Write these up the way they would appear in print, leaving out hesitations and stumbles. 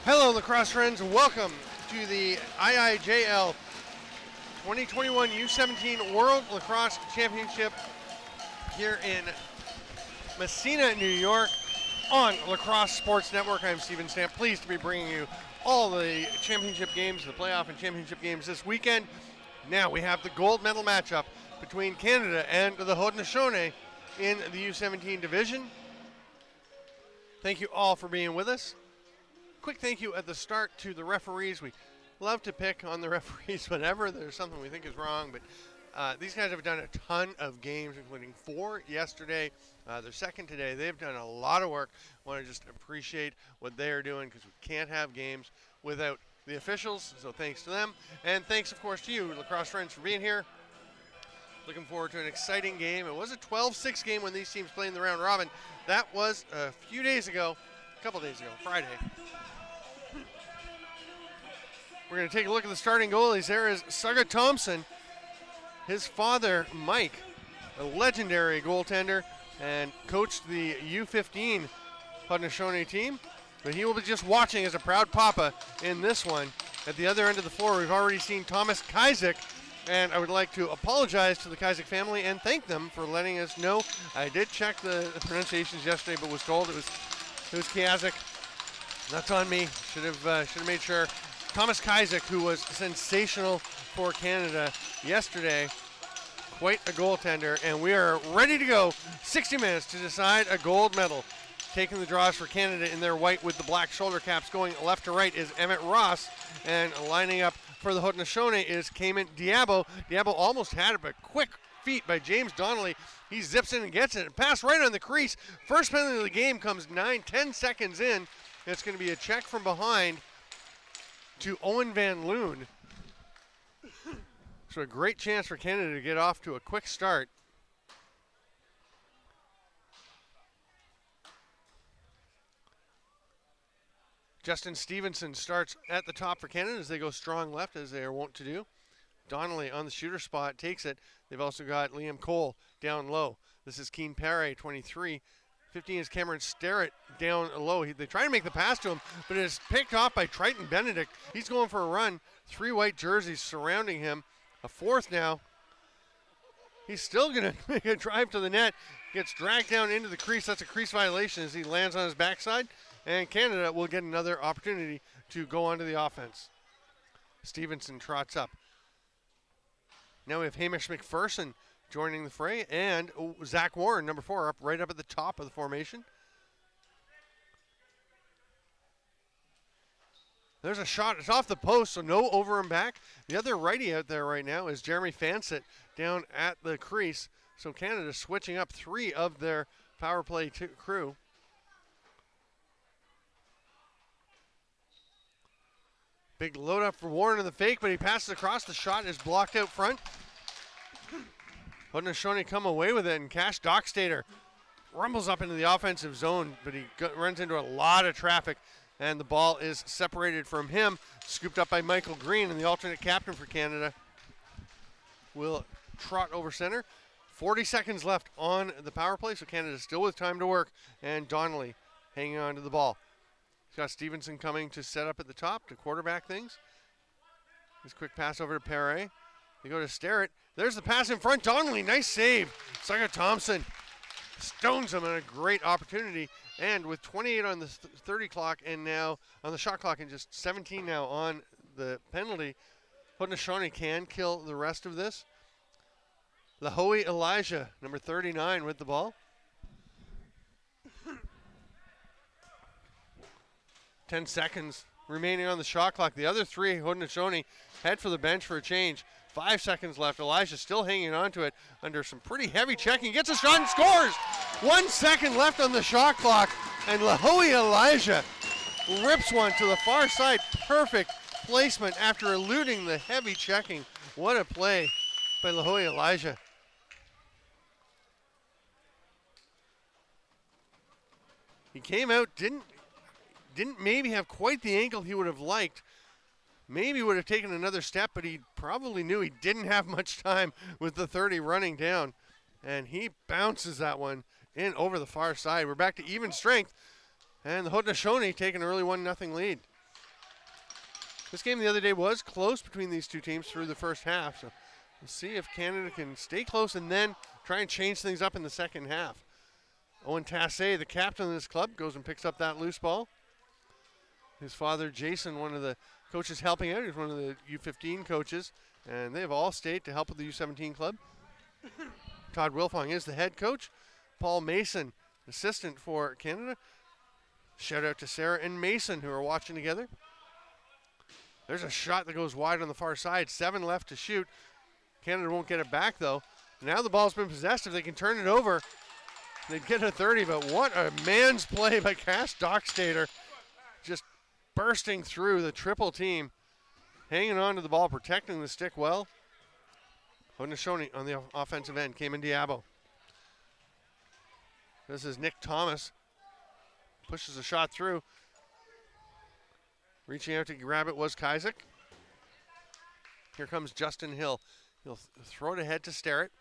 Hello, lacrosse friends. Welcome to the IIJL 2021 U17 World Lacrosse Championship here in Messina, New York on Lacrosse Sports Network. I'm Steven Stamp, pleased to be bringing you all the championship games, the playoff and championship games this weekend. Now we have the gold medal matchup between Canada and the Haudenosaunee in the U17 division. Thank you all for being with us. Quick thank you at the start to the referees. We love to pick on the referees whenever there's something we think is wrong, but these guys have done a ton of games, including 4 yesterday. Their second today. They've done a lot of work. I want to just appreciate what they are doing because we can't have games without the officials, so thanks to them. And thanks, of course, to you, lacrosse friends, for being here. Looking forward to an exciting game. It was a 12-6 game when these teams played in the round robin. That was a few days ago, a couple days ago, Friday. We're going to take a look at the starting goalies. There is Saga Thompson. His father, Mike, a legendary goaltender, and coached the U15 Haudenosaunee team. But he will be just watching as a proud papa in this one. At the other end of the floor, we've already seen Thomas Kajzik, and I would like to apologize to the Kajzik family and thank them for letting us know. I did check the pronunciations yesterday, but was told it was Kajzik. That's on me. Should have made sure. Thomas Kajzik, who was sensational for Canada yesterday, quite a goaltender, and we are ready to go. 60 minutes to decide a gold medal. Taking the draws for Canada in their white with the black shoulder caps, going left to right is Emmett Ross, and lining up for the Haudenosaunee is Cayman Diabo. Diabo almost had it, but quick feet by James Donnelly. He zips in and gets it. Pass right on the crease. First penalty of the game comes 9-10 seconds in. It's going to be a check from behind to Owen Van Loon. So a great chance for Canada to get off to a quick start. Justin Stevenson starts at the top for Canada as they go strong left, as they are wont to do. Donnelly on the shooter spot takes it. They've also got Liam Cole down low. This is Keen Perry, 23. 15 is Cameron Starrett down low. They try to make the pass to him, but it is picked off by Triton Benedict. He's going for a run. 3 white jerseys surrounding him. A fourth now. He's still going to make a drive to the net. Gets dragged down into the crease. That's a crease violation as he lands on his backside. And Canada will get another opportunity to go onto the offense. Stevenson trots up. Now we have Hamish McPherson joining the fray, and Zach Warren, number 4, right up at the top of the formation. There's a shot. It's off the post, so no over and back. The other righty out there right now is Jeremy Fansett down at the crease. So Canada switching up 3 of their power play crew. Big load up for Warren in the fake, but he passes across. The shot is blocked out front. Haudenosaunee come away with it, and Cash Dockstader rumbles up into the offensive zone, but he runs into a lot of traffic, and the ball is separated from him, scooped up by Michael Green, and the alternate captain for Canada will trot over center. 40 seconds left on the power play, so Canada still with time to work, and Donnelly hanging on to the ball. He's got Stevenson coming to set up at the top to quarterback things. His quick pass over to Perret. They go to Starrett. There's the pass in front. Donnelly, nice save. Saga Thompson stones him, and a great opportunity. And with 28 on the 30 clock, and now on the shot clock, and just 17 now on the penalty, Haudenosaunee can kill the rest of this. Lahoe Elijah, number 39, with the ball. 10 seconds remaining on the shot clock. The other 3, Haudenosaunee, head for the bench for a change. 5 seconds left. Elijah still hanging on to it under some pretty heavy checking. Gets a shot and scores! 1 second left on the shot clock, and Lahoe Elijah rips one to the far side. Perfect placement after eluding the heavy checking. What a play by Lahoe Elijah. He came out, didn't maybe have quite the angle he would have liked. Maybe would have taken another step, but he probably knew he didn't have much time with the 30 running down. And he bounces that one in over the far side. We're back to even strength. And the Haudenosaunee take an early 1-0 lead. This game the other day was close between these two teams through the first half. So we'll see if Canada can stay close and then try and change things up in the second half. Owen Tassé, the captain of this club, goes and picks up that loose ball. His father, Jason, one of the coaches helping out. He's one of the U15 coaches, and they have all stayed to help with the U17 club. Todd Wilfong is the head coach. Paul Mason, assistant for Canada. Shout out to Sarah and Mason who are watching together. There's a shot that goes wide on the far side. 7 left to shoot. Canada won't get it back, though. Now the ball's been possessed. If they can turn it over, they'd get a 30, but what a man's play by Cass Dockstader. Just bursting through the triple team, hanging on to the ball, protecting the stick well. Haudenosaunee on the offensive end, came in Diabo. This is Nick Thomas. Pushes a shot through. Reaching out to grab it was Kaisick. Here comes Justin Hill. He'll throw it ahead to Sterrett.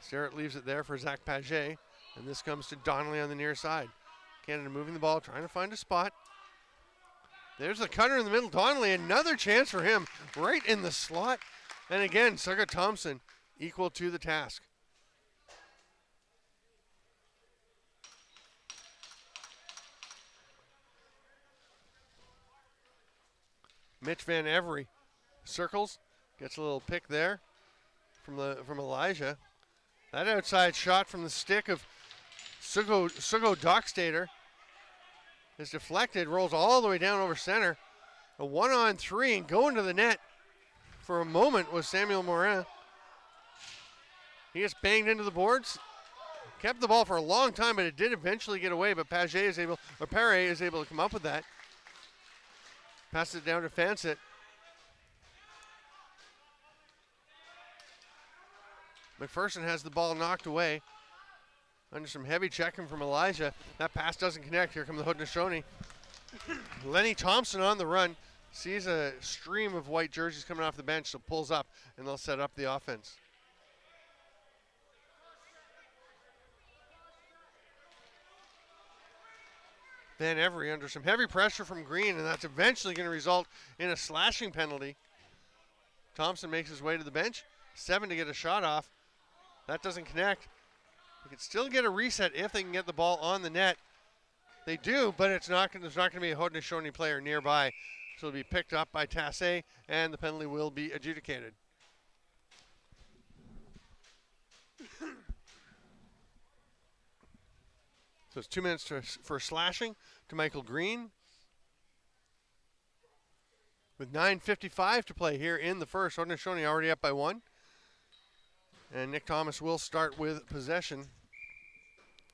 Sterrett leaves it there for Zach Paget. And this comes to Donnelly on the near side. Canada moving the ball, trying to find a spot. There's the cutter in the middle. Donnelly, another chance for him right in the slot. And again, Suga Thompson equal to the task. Mitch Van Every circles, gets a little pick there from Elijah. That outside shot from the stick of Sugo Dockstader is deflected, rolls all the way down over center. A 1-on-3 and going to the net for a moment was Samuel Morin. He gets banged into the boards. Kept the ball for a long time, but it did eventually get away, but Perret is able to come up with that. Passes it down to Fansett. McPherson has the ball knocked away. Under some heavy checking from Elijah. That pass doesn't connect. Here come the Haudenosaunee. Lenny Thompson on the run. Sees a stream of white jerseys coming off the bench, so pulls up, and they'll set up the offense. Van Every under some heavy pressure from Green, and that's eventually going to result in a slashing penalty. Thompson makes his way to the bench. 7 to get a shot off. That doesn't connect. They can still get a reset if they can get the ball on the net. They do, but there's not going to be a Haudenosaunee player nearby. So it'll be picked up by Tassé, and the penalty will be adjudicated. So it's 2 minutes for slashing to Michael Green. With 9:55 to play here in the first. Haudenosaunee already up by 1. And Nick Thomas will start with possession.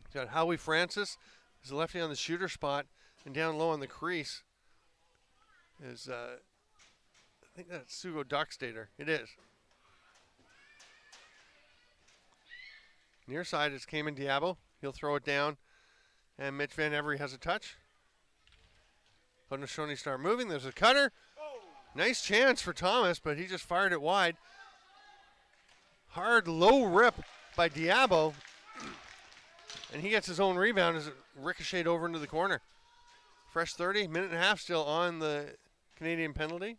He's got Howie Francis, who's the lefty on the shooter spot, and down low on the crease is, I think that's Sugo Dockstader. It is. Near side is Cayman Diabo. He'll throw it down, and Mitch Van Every has a touch. Haudenosaunee start moving. There's a cutter. Nice chance for Thomas, but he just fired it wide. Hard low rip by Diabo, and he gets his own rebound as it ricocheted over into the corner. Fresh 30, minute and a half still on the Canadian penalty.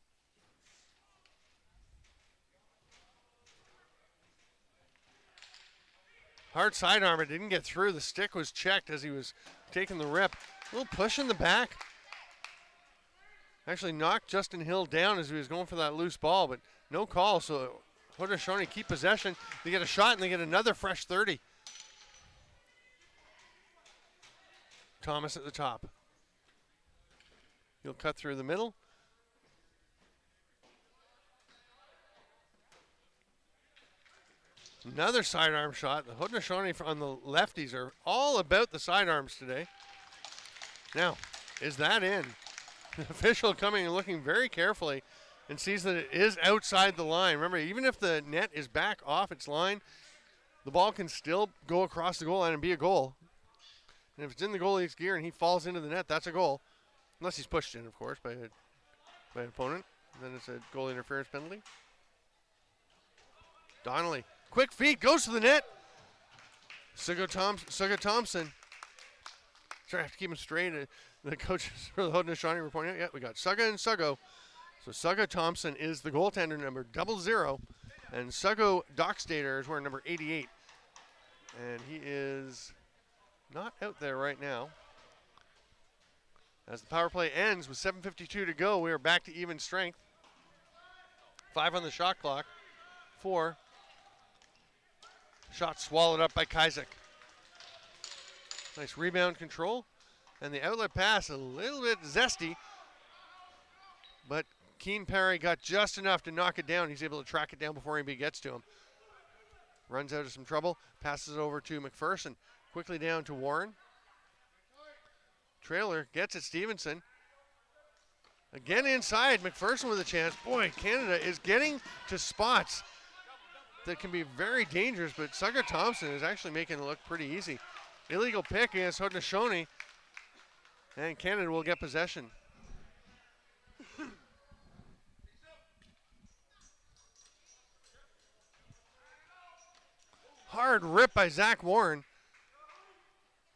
Hard sidearm, it didn't get through. The stick was checked as he was taking the rip. A little push in the back. Actually knocked Justin Hill down as he was going for that loose ball, but no call, so Haudenosaunee keep possession. They get a shot and they get another fresh 30. Thomas at the top. He'll cut through the middle. Another sidearm shot. The Haudenosaunee on the lefties are all about the sidearms today. Now, is that in? The official coming and looking very carefully and sees that it is outside the line. Remember, even if the net is back off its line, the ball can still go across the goal line and be a goal. And if it's in the goalie's gear and he falls into the net, that's a goal. Unless he's pushed in, of course, by an opponent. Then it's a goal interference penalty. Donnelly, quick feet, goes to the net. Suga Thompson Sorry, I have to keep them straight. The coaches for the Haudenosaunee were pointing out, yeah, we got Suga and Sugo. So Suga Thompson is the goaltender, number 00. And Sugo Dockstader is wearing number 88. And he is not out there right now. As the power play ends with 7:52 to go, we are back to even strength. 5 on the shot clock. 4. Shot swallowed up by Kajzik. Nice rebound control. And the outlet pass a little bit zesty. But Keen Perry got just enough to knock it down. He's able to track it down before anybody gets to him. Runs out of some trouble. Passes it over to McPherson. Quickly down to Warren. Trailer gets it, Stevenson. Again inside, McPherson with a chance. Boy, Canada is getting to spots that can be very dangerous, but Suga Thompson is actually making it look pretty easy. Illegal pick against Haudenosaunee, and Canada will get possession. Hard rip by Zach Warren.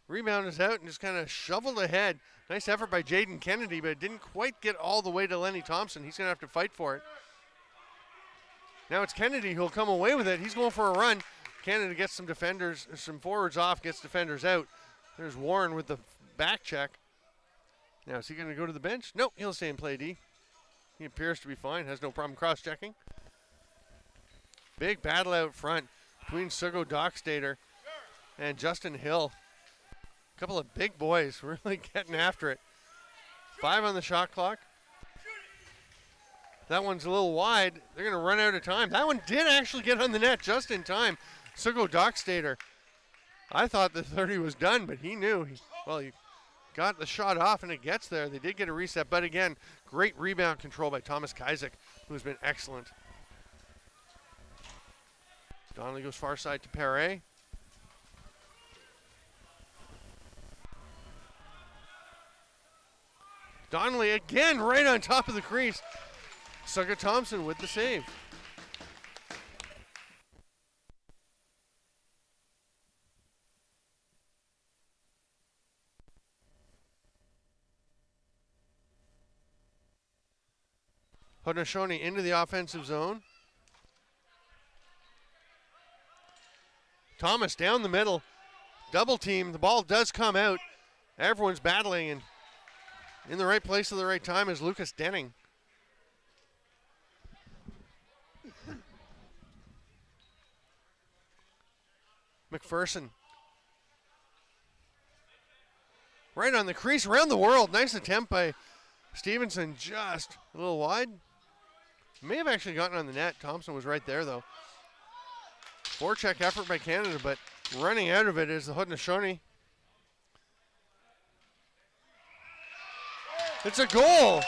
Rebound is out and just kind of shoveled ahead. Nice effort by Jaden Kennedy, but it didn't quite get all the way to Lenny Thompson. He's going to have to fight for it. Now it's Kennedy who'll come away with it. He's going for a run. Canada gets some defenders, some forwards off, gets defenders out. There's Warren with the back check. Now is he going to go to the bench? Nope, he'll stay and play D. He appears to be fine, has no problem cross-checking. Big battle out front between Sugo Dockstader and Justin Hill. A couple of big boys really getting after it. 5 on the shot clock. That one's a little wide. They're going to run out of time. That one did actually get on the net just in time. Sugo Dockstader. I thought the 30 was done, but he knew. He got the shot off, and it gets there. They did get a reset, but again, great rebound control by Thomas Kajzik, who's been excellent. Donnelly goes far side to Perret. Donnelly again right on top of the crease. Suga Thompson with the save. Haudenosaunee into the offensive zone. Thomas down the middle. Double team. The ball does come out. Everyone's battling, and in the right place at the right time is Lucas Denning. McPherson. Right on the crease, around the world. Nice attempt by Stevenson, just a little wide. May have actually gotten on the net. Thompson was right there, though. Forecheck effort by Canada, but running out of it is the Haudenosaunee. It's a goal.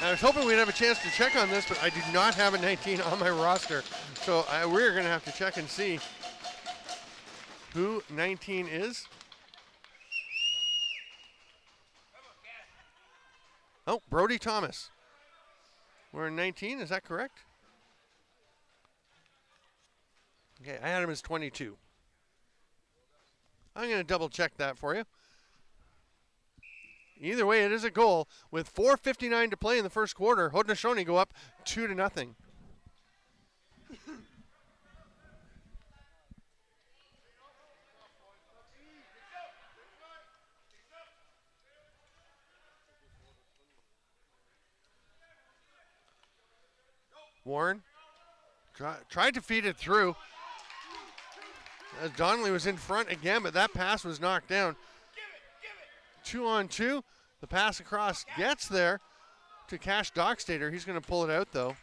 I was hoping we'd have a chance to check on this, but I do not have a 19 on my roster. So we're going to have to check and see who 19 is. Oh, Brody Thomas. We're in 19, is that correct? Okay, I had him as 22. I'm going to double check that for you. Either way, it is a goal. With 4:59 to play in the first quarter, Haudenosaunee go up 2-0. Warren tried to feed it through. As Donnelly was in front again, but that pass was knocked down. 2-on-2. The pass across gets there to Cash Dockstader. He's going to pull it out, though.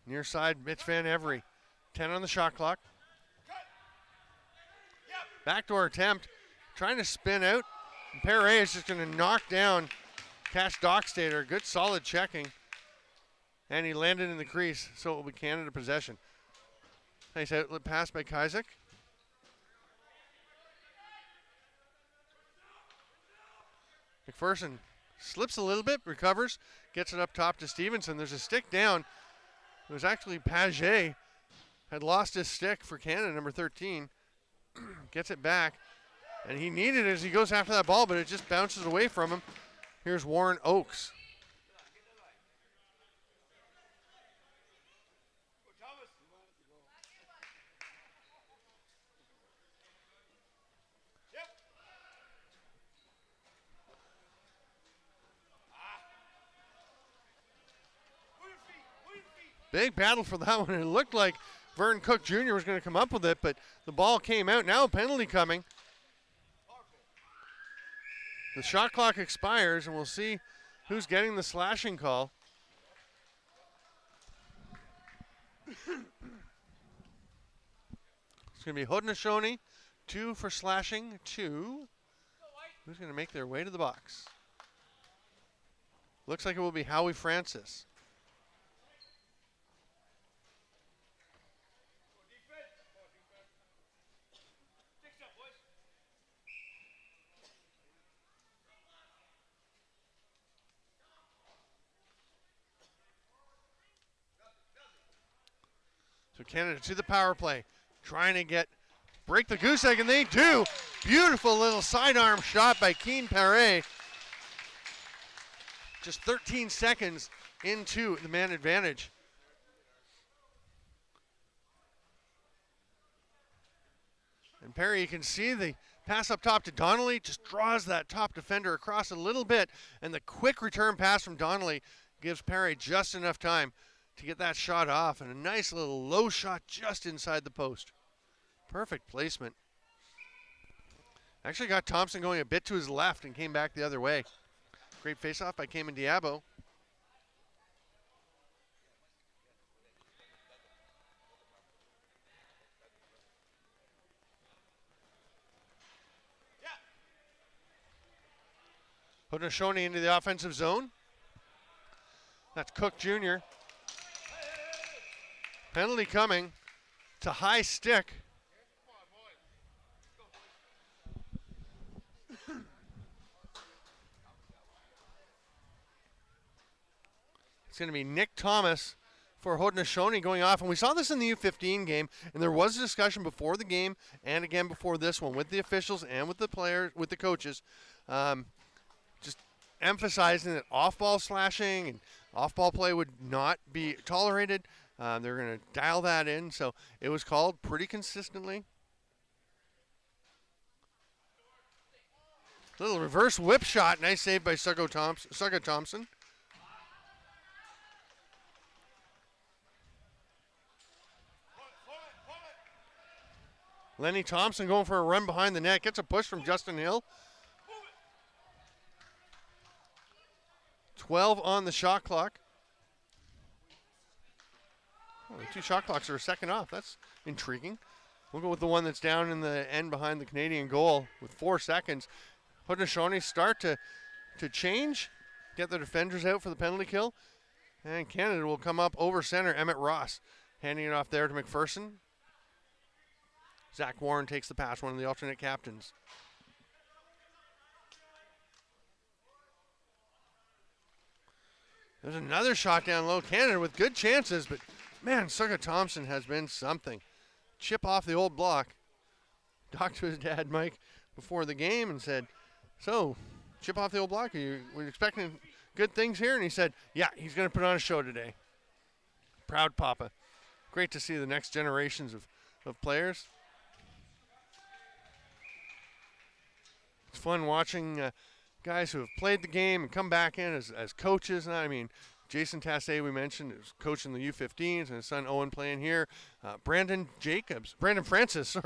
Near side, Mitch Van Every. 10 on the shot clock. Backdoor attempt. Trying to spin out. And Perret is just going to knock down Cash Dockstader. Good solid checking. And he landed in the crease, so it will be Canada possession. Nice outlet pass by Kajzik. McPherson slips a little bit, recovers, gets it up top to Stevenson. There's a stick down. It was actually Paget had lost his stick for Canada, number 13. Gets it back, and he needed it as he goes after that ball, but it just bounces away from him. Here's Warren Oakes. Big battle for that one. It looked like Vern Cook Jr. was going to come up with it, but the ball came out. Now a penalty coming. The shot clock expires, and we'll see who's getting the slashing call. It's going to be Haudenosaunee, 2 for slashing, 2. Who's going to make their way to the box? Looks like it will be Howie Francis. So Canada to the power play, trying to break the goose egg, and they do. Beautiful little sidearm shot by Keen Paré. Just 13 seconds into the man advantage. And Perry, you can see the pass up top to Donnelly, just draws that top defender across a little bit, and the quick return pass from Donnelly gives Perry just enough time to get that shot off, and a nice little low shot just inside the post. Perfect placement. Actually got Thompson going a bit to his left and came back the other way. Great faceoff by Cayman Diabo. Haudenosaunee into the offensive zone. That's Cook Jr. Penalty coming to high stick. It's going to be Nick Thomas for Haudenosaunee going off. And we saw this in the U15 game, and there was a discussion before the game and again before this one with the officials and with the players, with the coaches, just emphasizing that off-ball slashing and off-ball play would not be tolerated. They're going to dial that in, so it was called pretty consistently. Little reverse whip shot, nice save by Suggo Thompson. Lenny Thompson going for a run behind the net, gets a push from Justin Hill. 12 on the shot clock. Oh, the 2 shot clocks are a second off. That's intriguing. We'll go with the one that's down in the end behind the Canadian goal with 4 seconds. Haudenosaunee start to change, get the defenders out for the penalty kill. And Canada will come up over center. Emmett Ross handing it off there to McPherson. Zach Warren takes the pass, one of the alternate captains. There's another shot down low. Canada with good chances, but man, Suggo Thompson has been something. Chip off the old block. Talked to his dad, Mike, before the game and said, so, chip off the old block? Were you expecting good things here? And he said, yeah, he's going to put on a show today. Proud papa. Great to see the next generations of players. It's fun watching guys who have played the game and come back in as coaches. And I mean, Jason Tassé, we mentioned, is coaching the U15s, and his son Owen playing here. Brandon Francis,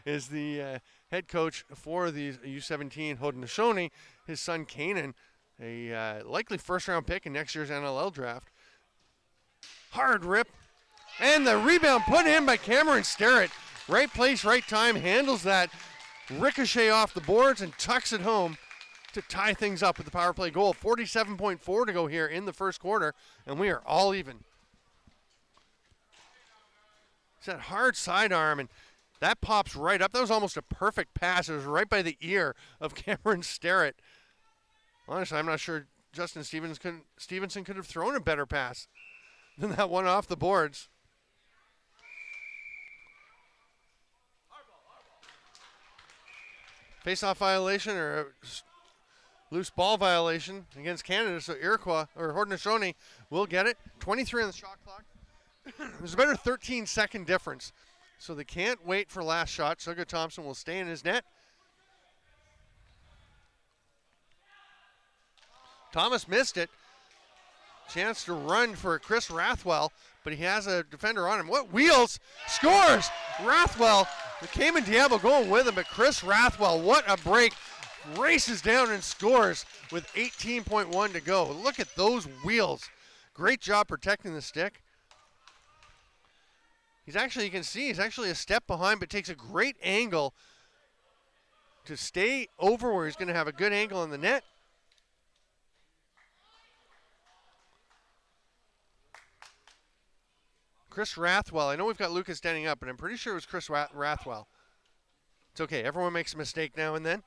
is the head coach for the U17 Haudenosaunee. His son Kanan, a likely first-round pick in next year's NLL draft. Hard rip, and the rebound put in by Cameron Sterrett. Right place, right time, handles that ricochet off the boards and tucks it home to tie things up with the power play goal. 47.4 to go here in the first quarter, and we are all even. It's that hard sidearm, and that pops right up. That was almost a perfect pass. It was right by the ear of Cameron Sterrett. Honestly, I'm not sure Justin Stevenson could have thrown a better pass than that one off the boards. Face-off violation or a loose ball violation against Canada, so Iroquois or Haudenosaunee will get it. 23 on the shot clock. There's a better 13-second difference, so they can't wait for last shot. Suga Thompson will stay in his net. Thomas missed it. Chance to run for Chris Rathwell, but he has a defender on him. What wheels? Scores! Rathwell, the Cayman Diablo going with him, but Chris Rathwell, what a break. Races down and scores with 18.1 to go. Look at those wheels. Great job protecting the stick. He's actually, you can see, he's actually a step behind, but takes a great angle to stay over where he's going to have a good angle in the net. Chris Rathwell. I know we've got Lucas standing up, but I'm pretty sure it was Chris Rathwell. It's okay. Everyone makes a mistake now and then.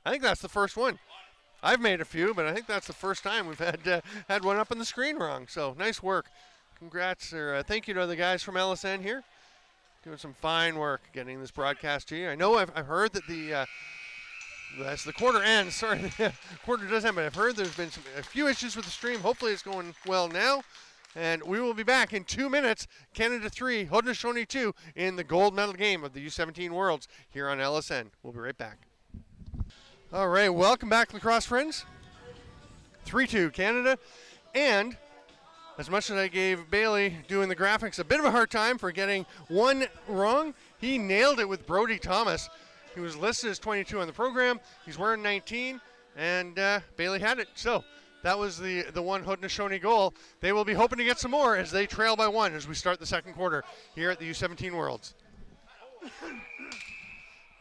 I think that's the first one. I've made a few, but I think that's the first time we've had one up on the screen wrong. So nice work. Congrats, or thank you to the guys from LSN here. Doing some fine work getting this broadcast to you. I know I've heard that as the quarter ends, sorry, the quarter does end, but I've heard there's been a few issues with the stream. Hopefully it's going well now. And we will be back in 2 minutes. Canada 3, Haudenosaunee 2 in the gold medal game of the U17 Worlds here on LSN. We'll be right back. All right, welcome back, lacrosse friends. 3-2 Canada. And as much as I gave Bailey doing the graphics a bit of a hard time for getting one wrong, he nailed it with Brody Thomas. He was listed as 22 on the program. He's wearing 19, and Bailey had it. So that was the one Haudenosaunee goal. They will be hoping to get some more as they trail by 1 as we start the second quarter here at the U17 Worlds.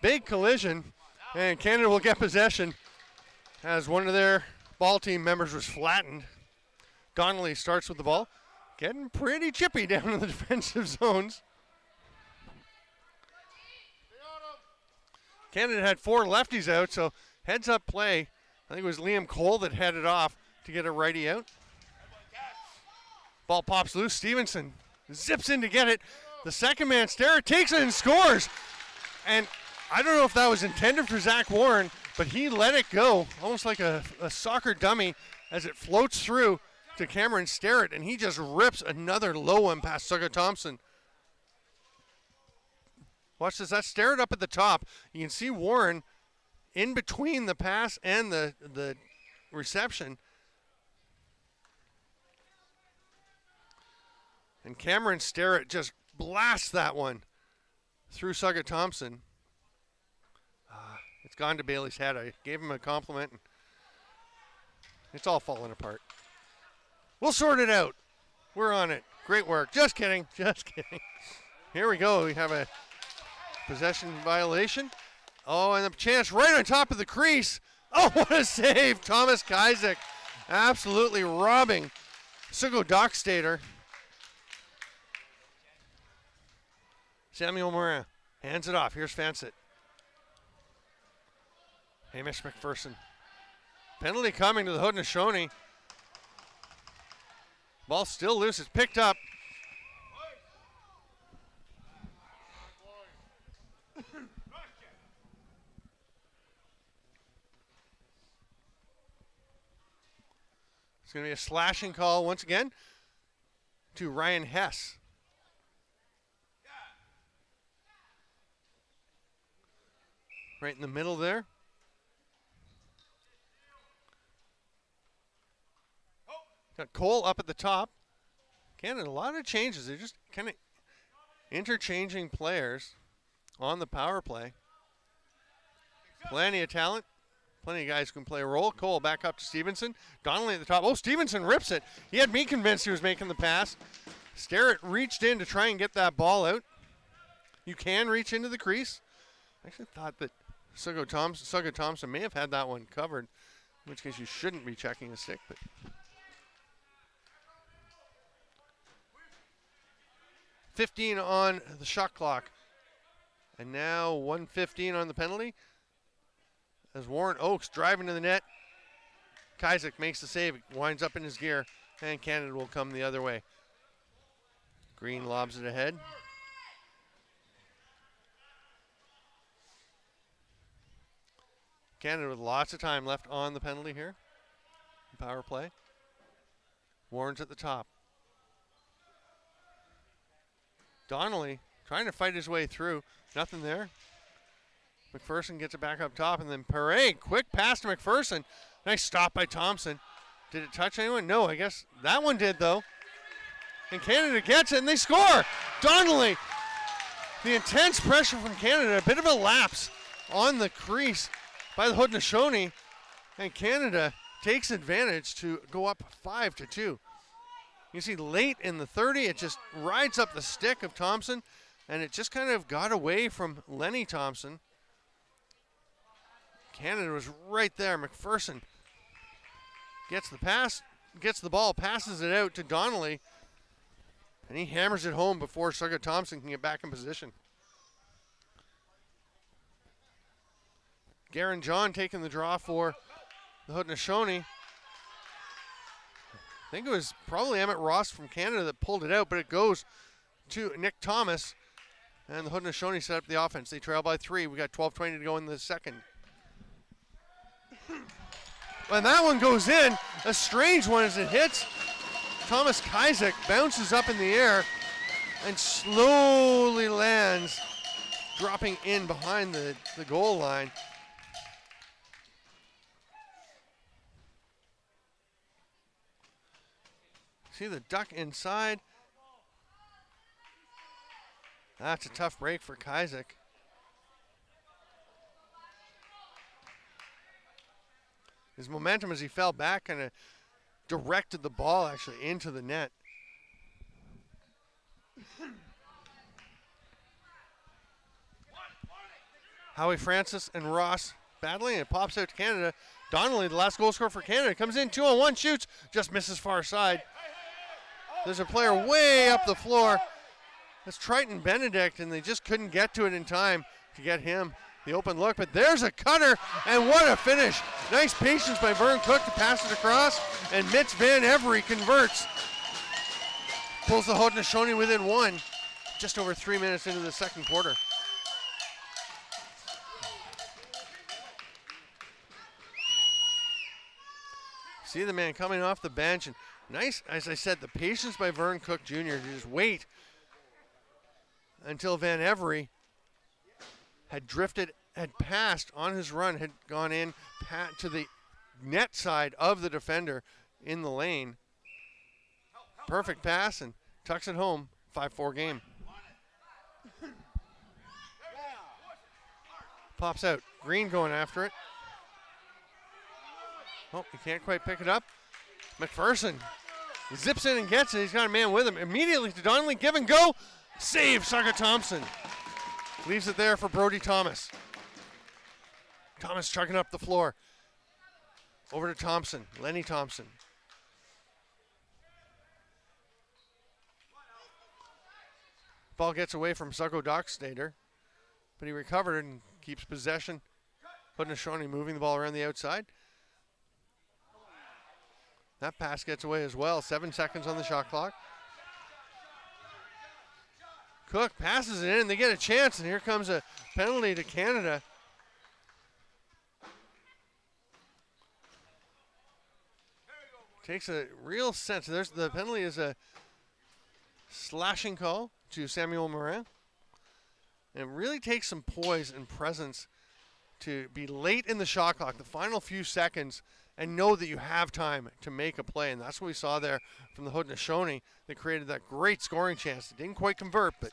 Big collision, and Canada will get possession as one of their ball team members was flattened. Donnelly starts with the ball, getting pretty chippy down in the defensive zones. Canada had 4 lefties out, so heads up play. I think it was Liam Cole that headed off to get a righty out. Ball pops loose. Stevenson zips in to get it. The second man, Starrett, takes it and scores. And I don't know if that was intended for Zach Warren, but he let it go, almost like a soccer dummy, as it floats through to Cameron Starrett, and he just rips another low one past Suga Thompson. Watch this. That's Starrett up at the top. You can see Warren in between the pass and the reception. And Cameron Starrett just blasts that one through Suga Thompson. It's gone to Bailey's head. I gave him a compliment. And it's all falling apart. We'll sort it out. We're on it. Great work. Just kidding. Just kidding. Here we go. We have a possession violation. Oh, and a chance right on top of the crease. Oh, what a save. Thomas Kaizek absolutely robbing Sugo Dockstader. Samuel Morin hands it off. Here's Fansett. Hamish McPherson. Penalty coming to the Haudenosaunee. Ball still loose. It's picked up. It's going to be a slashing call once again to Ryan Hess. Right in the middle there. Got Cole up at the top. Canada, a lot of changes. They're just kind of interchanging players on the power play. Plenty of talent. Plenty of guys who can play a role. Cole back up to Stevenson. Donnelly at the top. Oh, Stevenson rips it. He had me convinced he was making the pass. Starrett reached in to try and get that ball out. You can reach into the crease. I actually thought that Suga Thompson may have had that one covered, in which case you shouldn't be checking a stick. But 15 on the shot clock. And now 1:15 on the penalty. As Warren Oakes driving to the net. Kaizek makes the save, winds up in his gear, and Canada will come the other way. Green lobs it ahead. Canada with lots of time left on the penalty here. Power play. Warren's at the top. Donnelly trying to fight his way through. Nothing there. McPherson gets it back up top, and then Perret, quick pass to McPherson. Nice stop by Thompson. Did it touch anyone? No, I guess that one did, though. And Canada gets it, and they score. Donnelly, the intense pressure from Canada, a bit of a lapse on the crease by the Haudenosaunee, and Canada takes advantage to go up 5-2. You see late in the 30, it just rides up the stick of Thompson, and it just kind of got away from Lenny Thompson. Canada was right there. McPherson gets the pass, gets the ball, passes it out to Donnelly, and he hammers it home before Sugar Thompson can get back in position. Garen John taking the draw for the Haudenosaunee. I think it was probably Emmett Ross from Canada that pulled it out, but it goes to Nick Thomas, and the Haudenosaunee set up the offense. They trail by 3. We got 12:20 to go in the second. And that one goes in, a strange one as it hits. Thomas Kizek bounces up in the air and slowly lands, dropping in behind the goal line. See the duck inside. That's a tough break for Kizek. His momentum as he fell back kind of directed the ball actually into the net. Howie Francis and Ross battling, and it pops out to Canada. Donnelly, the last goal scorer for Canada, comes in 2-on-1, shoots, just misses far side. There's a player way up the floor. That's Triton Benedict, and they just couldn't get to it in time to get him the open look, but there's a cutter, and what a finish. Nice patience by Vern Cook to pass it across, and Mitch Van Every converts. Pulls the Haudenosaunee within 1, just over 3 minutes into the second quarter. See the man coming off the bench, and nice, as I said, the patience by Vern Cook Jr. to just wait until Van Every had drifted, had passed on his run, had gone in to the net side of the defender in the lane. Perfect pass and tucks it home, 5-4 game. Pops out, Green going after it. Oh, he can't quite pick it up. McPherson zips in and gets it. He's got a man with him. Immediately to Donnelly, give and go. Save, Sucker Thompson. Leaves it there for Brody Thomas. Thomas chucking up the floor. Over to Thompson, Lenny Thompson. Ball gets away from Succo Dockstader, but he recovered and keeps possession. Haudenosaunee moving the ball around the outside. That pass gets away as well. 7 seconds on the shot clock. Cook passes it in, they get a chance, and here comes a penalty to Canada. Takes a real sense. There's the penalty is a slashing call to Samuel Morin. And it really takes some poise and presence to be late in the shot clock, the final few seconds, and know that you have time to make a play. And that's what we saw there from the Haudenosaunee that created that great scoring chance. It didn't quite convert, but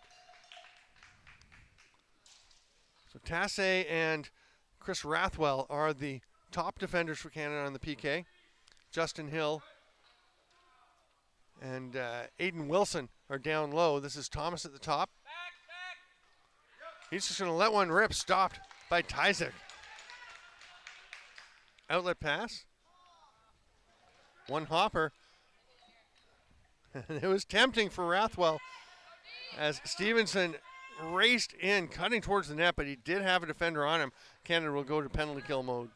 so Tassay and Chris Rathwell are the top defenders for Canada on the PK. Justin Hill and Aiden Wilson are down low. This is Thomas at the top. He's just going to let one rip, stopped by Tyzik. Outlet pass. One hopper. It was tempting for Rathwell as Stevenson raced in, cutting towards the net, but he did have a defender on him. Canada will go to penalty kill mode.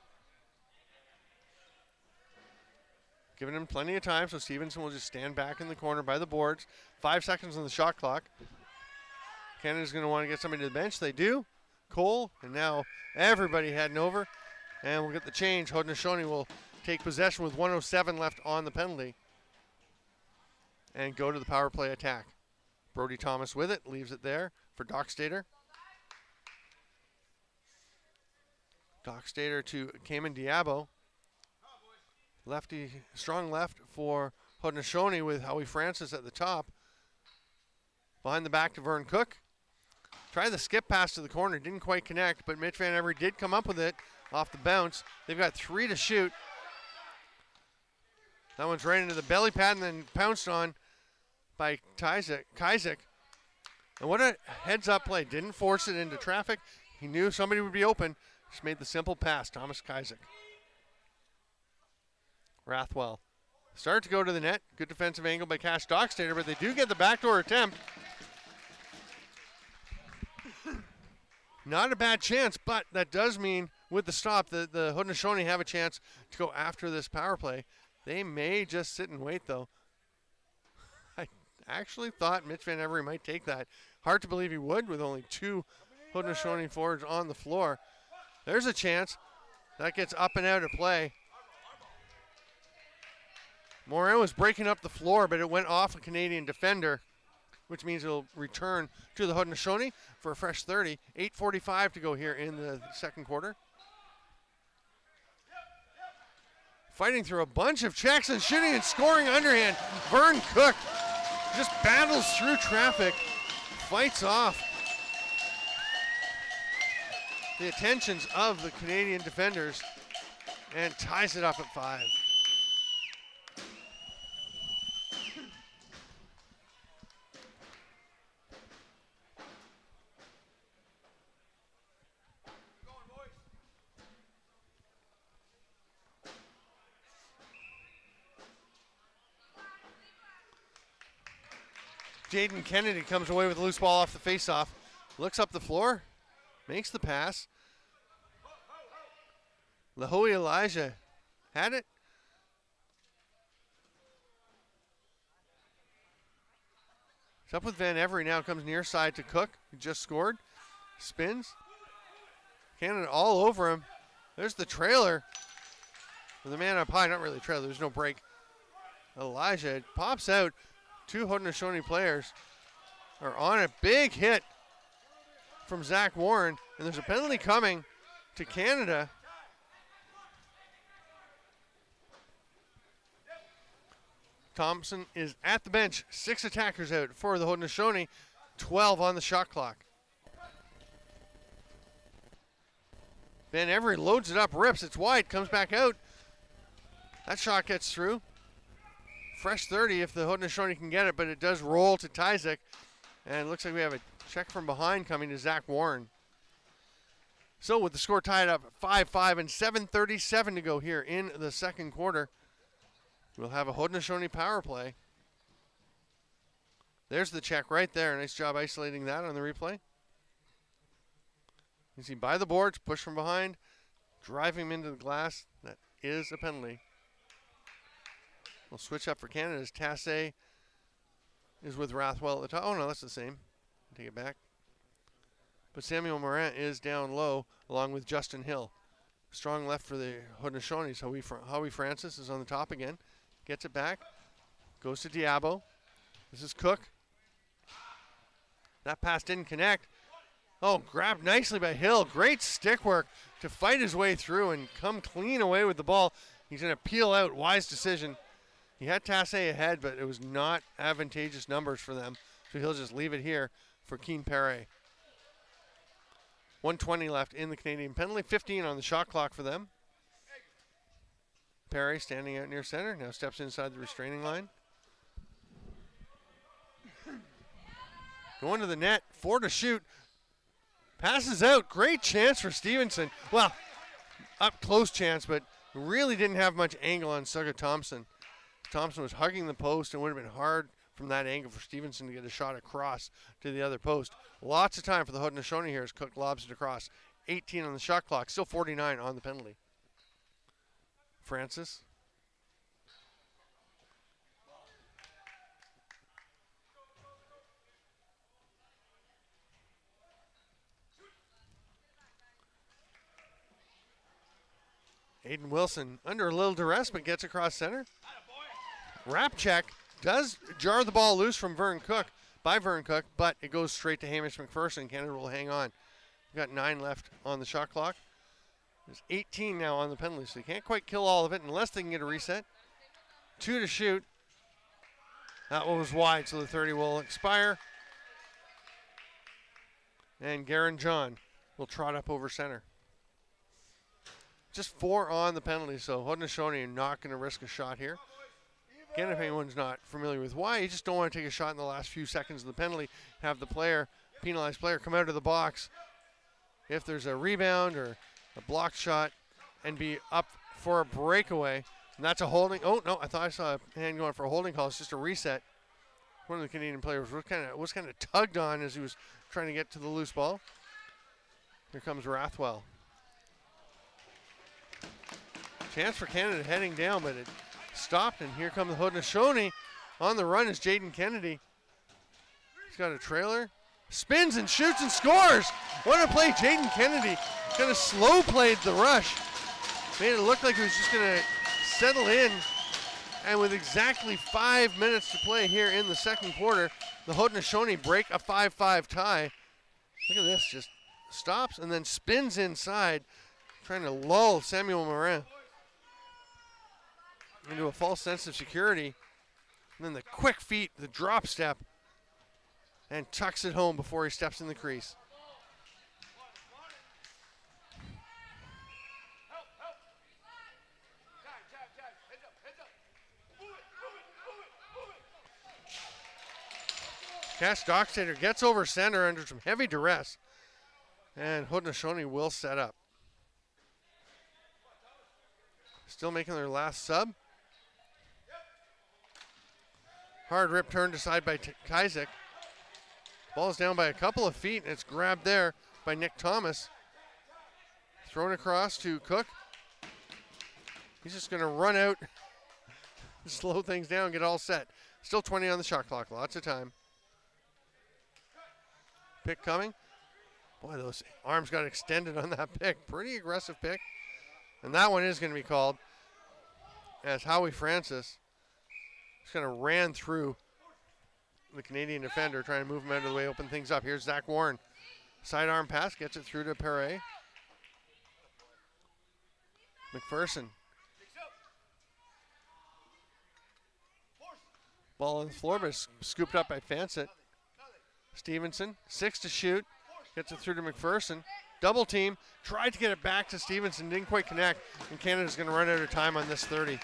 giving him plenty of time, so Stevenson will just stand back in the corner by the boards. 5 seconds on the shot clock. Canada's going to want to get somebody to the bench. They do. Cole, and now everybody heading over. And we'll get the change. Haudenosaunee will take possession with 1:07 left on the penalty and go to the power play attack. Brody Thomas with it, leaves it there for Dockstader. Dockstader to Cayman Diabo. Lefty, strong left for Haudenosaunee with Howie Francis at the top. Behind the back to Vern Cook. Tried the skip pass to the corner, didn't quite connect, but Mitch Van Every did come up with it off the bounce. They've got 3 to shoot. That one's right into the belly pad and then pounced on by Kazik. And what a heads-up play. Didn't force it into traffic. He knew somebody would be open. Just made the simple pass, Thomas Kazik. Rathwell started to go to the net. Good defensive angle by Cash Dockstader, but they do get the backdoor attempt. Not a bad chance, but that does mean with the stop that the Haudenosaunee have a chance to go after this power play. They may just sit and wait, though. I actually thought Mitch Van Every might take that. Hard to believe he would with only 2 Haudenosaunee forwards on the floor. There's a chance. That gets up and out of play. Morin was breaking up the floor, but it went off a Canadian defender, which means it'll return to the Haudenosaunee for a fresh 30. 8:45 to go here in the second quarter. Fighting through a bunch of checks and shooting and scoring underhand. Vern Cook just battles through traffic, fights off the attentions of the Canadian defenders, and ties it up at 5. Jaden Kennedy comes away with a loose ball off the faceoff. Looks up the floor, makes the pass. Lahoe Elijah had it. It's up with Van Every now, comes near side to Cook, who just scored. Spins. Canada all over him. There's the trailer. For the man up high, not really a trailer, there's no break. Elijah pops out. 2 Haudenosaunee players are on a big hit from Zach Warren, and there's a penalty coming to Canada. Thompson is at the bench. 6 attackers out for the Haudenosaunee, 12 on the shot clock. Van Every loads it up, rips, it's wide, comes back out. That shot gets through. Fresh 30 if the Haudenosaunee can get it, but it does roll to Tyzik. And it looks like we have a check from behind coming to Zach Warren. So with the score tied up 5-5 and 7:37 to go here in the second quarter, we'll have a Haudenosaunee power play. There's the check right there. Nice job isolating that on the replay. You see by the boards, push from behind, driving him into the glass. That is a penalty. We'll switch up for Canada as Tassé is with Rathwell at the top. Oh, no, that's the same. Take it back. But Samuel Morin is down low along with Justin Hill. Strong left for the Haudenosaunee. Howie Francis is on the top again. Gets it back. Goes to Diabo. This is Cook. That pass didn't connect. Oh, grabbed nicely by Hill. Great stick work to fight his way through and come clean away with the ball. He's going to peel out. Wise decision. He had Tassé ahead, but it was not advantageous numbers for them. So he'll just leave it here for Keen Perret. 1:20 left in the Canadian penalty. 15 on the shot clock for them. Perret standing out near center. Now steps inside the restraining line. Going to the net. 4 to shoot. Passes out. Great chance for Stevenson. Well, up close chance, but really didn't have much angle on Sugga Thompson. Thompson was hugging the post and would have been hard from that angle for Stevenson to get a shot across to the other post. Lots of time for the Haudenosaunee here as Cook lobs it across. 18 on the shot clock, still 49 on the penalty. Francis Aiden Wilson under a little duress, but gets across center. Wrap check does jar the ball loose from Vern Cook, but it goes straight to Hamish McPherson. Canada will hang on. We've got 9 left on the shot clock. There's 18 now on the penalty, so you can't quite kill all of it unless they can get a reset. 2 to shoot. That one was wide, so the 30 will expire. And Garen John will trot up over center. Just 4 on the penalty, so Haudenosaunee are not going to risk a shot here. Again, if anyone's not familiar with why, you just don't want to take a shot in the last few seconds of the penalty, have the penalized player, come out of the box if there's a rebound or a blocked shot and be up for a breakaway. And that's a holding. Oh, no, I thought I saw a hand going for a holding call. It's just a reset. One of the Canadian players was kind of tugged on as he was trying to get to the loose ball. Here comes Rathwell. Chance for Canada heading down, but it stopped, and here comes the Haudenosaunee. On the run is Jaden Kennedy. He's got a trailer. Spins and shoots and scores. What a play, Jaden Kennedy. Kind of slow played the rush. Made it look like he was just going to settle in. And with exactly 5 minutes to play here in the second quarter, the Haudenosaunee break a 5-5 tie. Look at this, just stops and then spins inside, trying to lull Samuel Morin into a false sense of security. And then the quick feet, the drop step, and tucks it home before he steps in the crease. Cass Dockstader gets over center under some heavy duress, and Haudenosaunee will set up. Still making their last sub. Hard rip turned aside by Kizek. Ball's down by a couple of feet, and it's grabbed there by Nick Thomas. Thrown across to Cook. He's just going to run out, slow things down, get all set. Still 20 on the shot clock, lots of time. Pick coming. Boy, those arms got extended on that pick. Pretty aggressive pick. And that one is going to be called as Howie Francis just kind of ran through the Canadian defender, trying to move him out of the way, open things up. Here's Zach Warren. Sidearm pass, gets it through to Perret. McPherson. Ball on the floor, but it's scooped up by Fansett. Stevenson, 6 to shoot. Gets it through to McPherson. Double team. Tried to get it back to Stevenson. Didn't quite connect. And Canada's going to run out of time on this 30.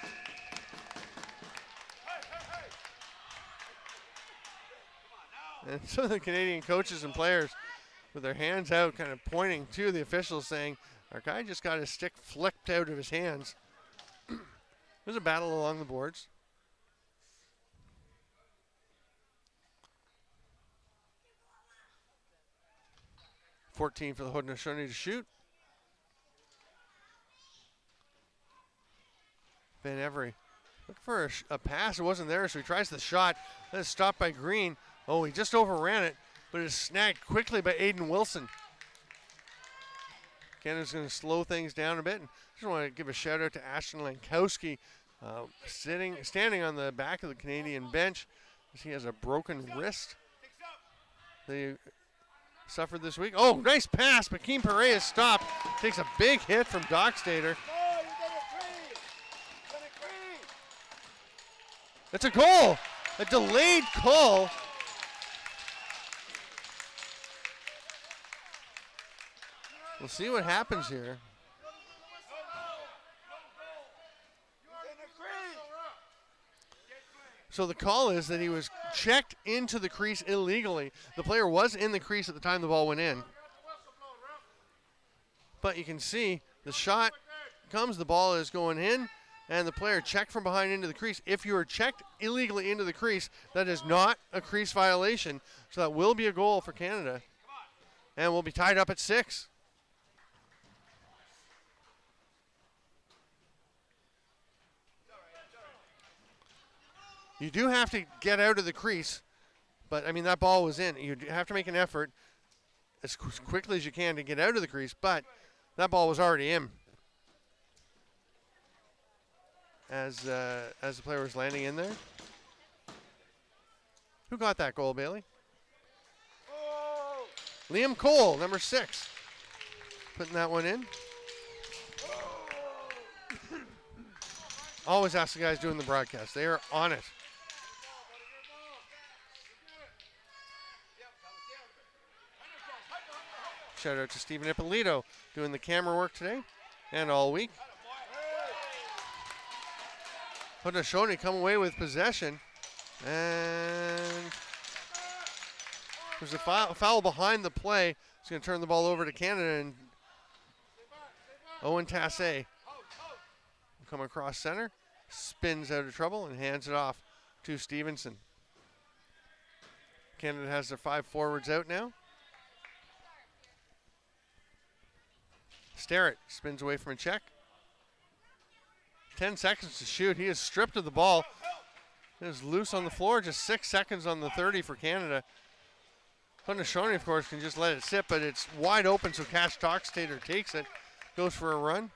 And some of the Canadian coaches and players with their hands out kind of pointing to the officials saying, our guy just got his stick flipped out of his hands. There's a battle along the boards. .14 for the Haudenosaunee to shoot. Van Every looking for a pass. It wasn't there, so he tries the shot. Then it's stopped by Green. Oh, he just overran it, but it's snagged quickly by Aiden Wilson. Canada's going to slow things down a bit. And just want to give a shout out to Ashton Lankowski, standing on the back of the Canadian bench as he has a broken wrist. They suffered this week. Oh, nice pass, but Keem Perret is stopped. Takes a big hit from Dockstader. It's a goal, a delayed call. We'll see what happens here. So the call is that he was checked into the crease illegally. The player was in the crease at the time the ball went in. But you can see the shot comes, the ball is going in, and the player checked from behind into the crease. If you are checked illegally into the crease, that is not a crease violation. So that will be a goal for Canada. And we'll be tied up at 6. You do have to get out of the crease, but, I mean, that ball was in. You have to make an effort as quickly as you can to get out of the crease, but that ball was already in. as the player was landing in there. Who got that goal, Bailey? Liam Cole, number 6. Putting that one in. Always ask the guys doing the broadcast. They are on it. Shout out to Stephen Ippolito doing the camera work today and all week. Haudenosaunee come away with possession. And there's a foul behind the play. It's going to turn the ball over to Canada, and Owen Tassé will come across center, spins out of trouble, and hands it off to Stevenson. Canada has their 5 forwards out now. Starrett spins away from a check. 10 seconds to shoot. He is stripped of the ball. It is loose on the floor. Just 6 seconds on the 30 for Canada. Haudenosaunee, of course, can just let it sit, but it's wide open, so Cash Toxtater takes it. Goes for a run.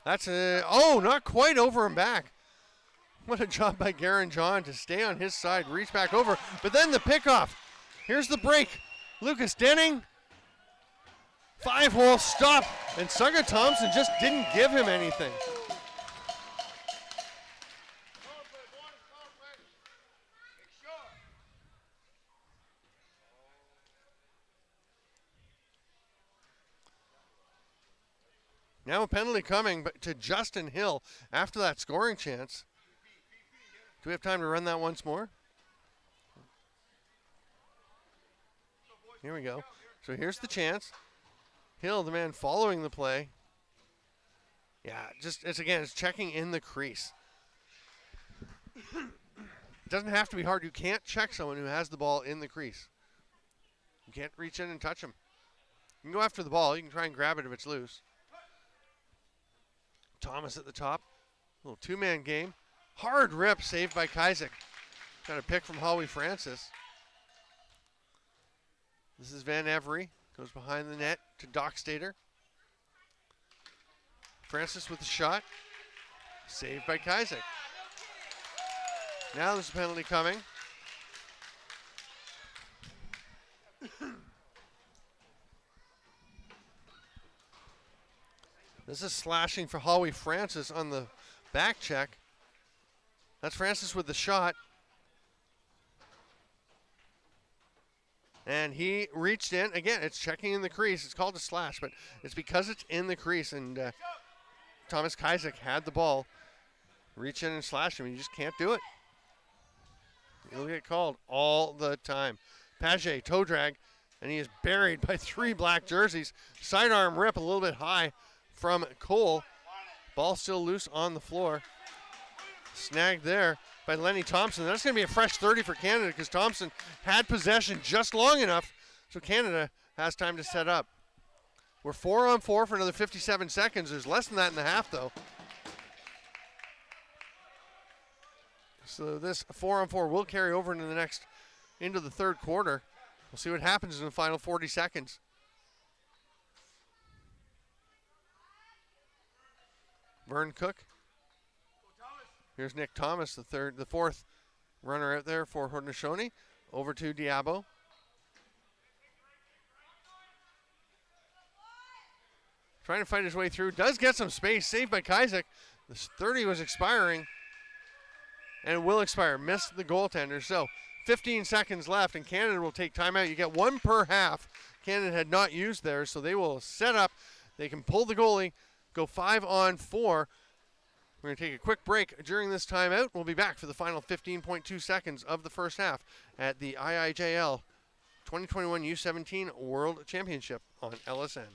That's not quite over and back. What a job by Garen John to stay on his side, reach back over, but then the pickoff. Here's the break. Lucas Denning. 5-hole stop, and Sugga Thompson just didn't give him anything. Now a penalty coming but to Justin Hill after that scoring chance. Do we have time to run that once more? Here we go. So here's the chance. Hill, the man following the play. Yeah, it's checking in the crease. It doesn't have to be hard. You can't check someone who has the ball in the crease. You can't reach in and touch him. You can go after the ball. You can try and grab it if it's loose. Thomas at the top. Little 2-man game. Hard rip saved by Kaizek. Got a pick from Howie Francis. This is Van Every. Goes behind the net to Dockstader. Francis with the shot. Saved by Kaizek. Now there's a penalty coming. This is slashing for Howie Francis on the back check. That's Francis with the shot. And he reached in. Again, it's checking in the crease. It's called a slash, but it's because it's in the crease. And Thomas Kaizek had the ball. Reach in and slash him. You just can't do it. He'll get called all the time. Paget, toe drag, and he is buried by 3 black jerseys. Sidearm rip a little bit high from Cole. Ball still loose on the floor. Snagged there by Lenny Thompson. That's going to be a fresh 30 for Canada because Thompson had possession just long enough so Canada has time to set up. We're 4-on-4 for another 57 seconds. There's less than that in the half, though. So this 4-on-4 will carry over into the third quarter. We'll see what happens in the final 40 seconds. Vern Cook. Here's Nick Thomas, the fourth runner out there for Haudenosaunee. Over to Diabo. Trying to fight his way through. Does get some space. Saved by Kaizek. This 30 was expiring. And it will expire. Missed the goaltender. So 15 seconds left, and Canada will take timeout. You get 1 per half. Canada had not used theirs, so they will set up. They can pull the goalie, go 5-on-4. We're going to take a quick break during this timeout. We'll be back for the final 15.2 seconds of the first half at the IIJL 2021 U17 World Championship on LSN.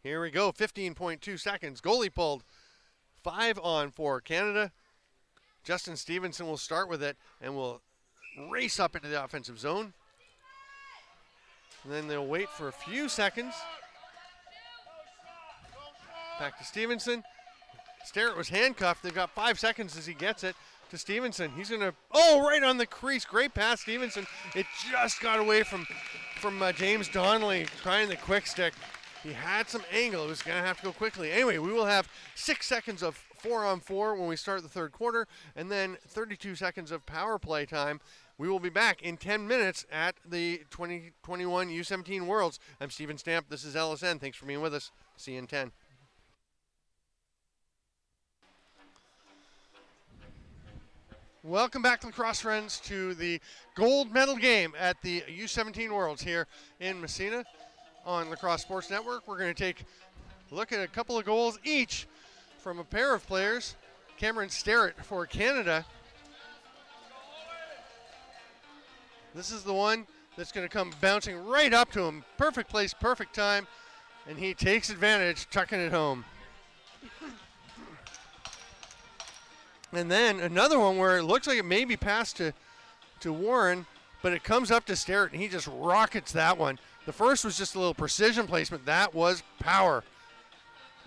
Here we go, 15.2 seconds. Goalie pulled. 5-on-4 Canada. Justin Stevenson will start with it and will race up into the offensive zone. And then they'll wait for a few seconds. Back to Stevenson. Sterrett was handcuffed. They've got 5 seconds as he gets it to Stevenson. He's going to, right on the crease. Great pass, Stevenson. It just got away from James Donnelly trying the quick stick. He had some angle. It was going to have to go quickly. Anyway, we will have 6 seconds of 4-on-4 when we start the third quarter, and then 32 seconds of power play time. We will be back in 10 minutes at the 2021 U17 Worlds. I'm Steven Stamp. This is LSN. Thanks for being with us. See you in 10. Welcome back, lacrosse friends, to the gold medal game at the U17 Worlds here in Messina on Lacrosse Sports Network. We're going to take a look at a couple of goals each from a pair of players. Cameron Sterrett for Canada. This is the one that's going to come bouncing right up to him. Perfect place, perfect time, and he takes advantage, tucking it home. And then another one where it looks like it may be passed to Warren, but it comes up to Sterrett, and he just rockets that one. The first was just a little precision placement. That was power.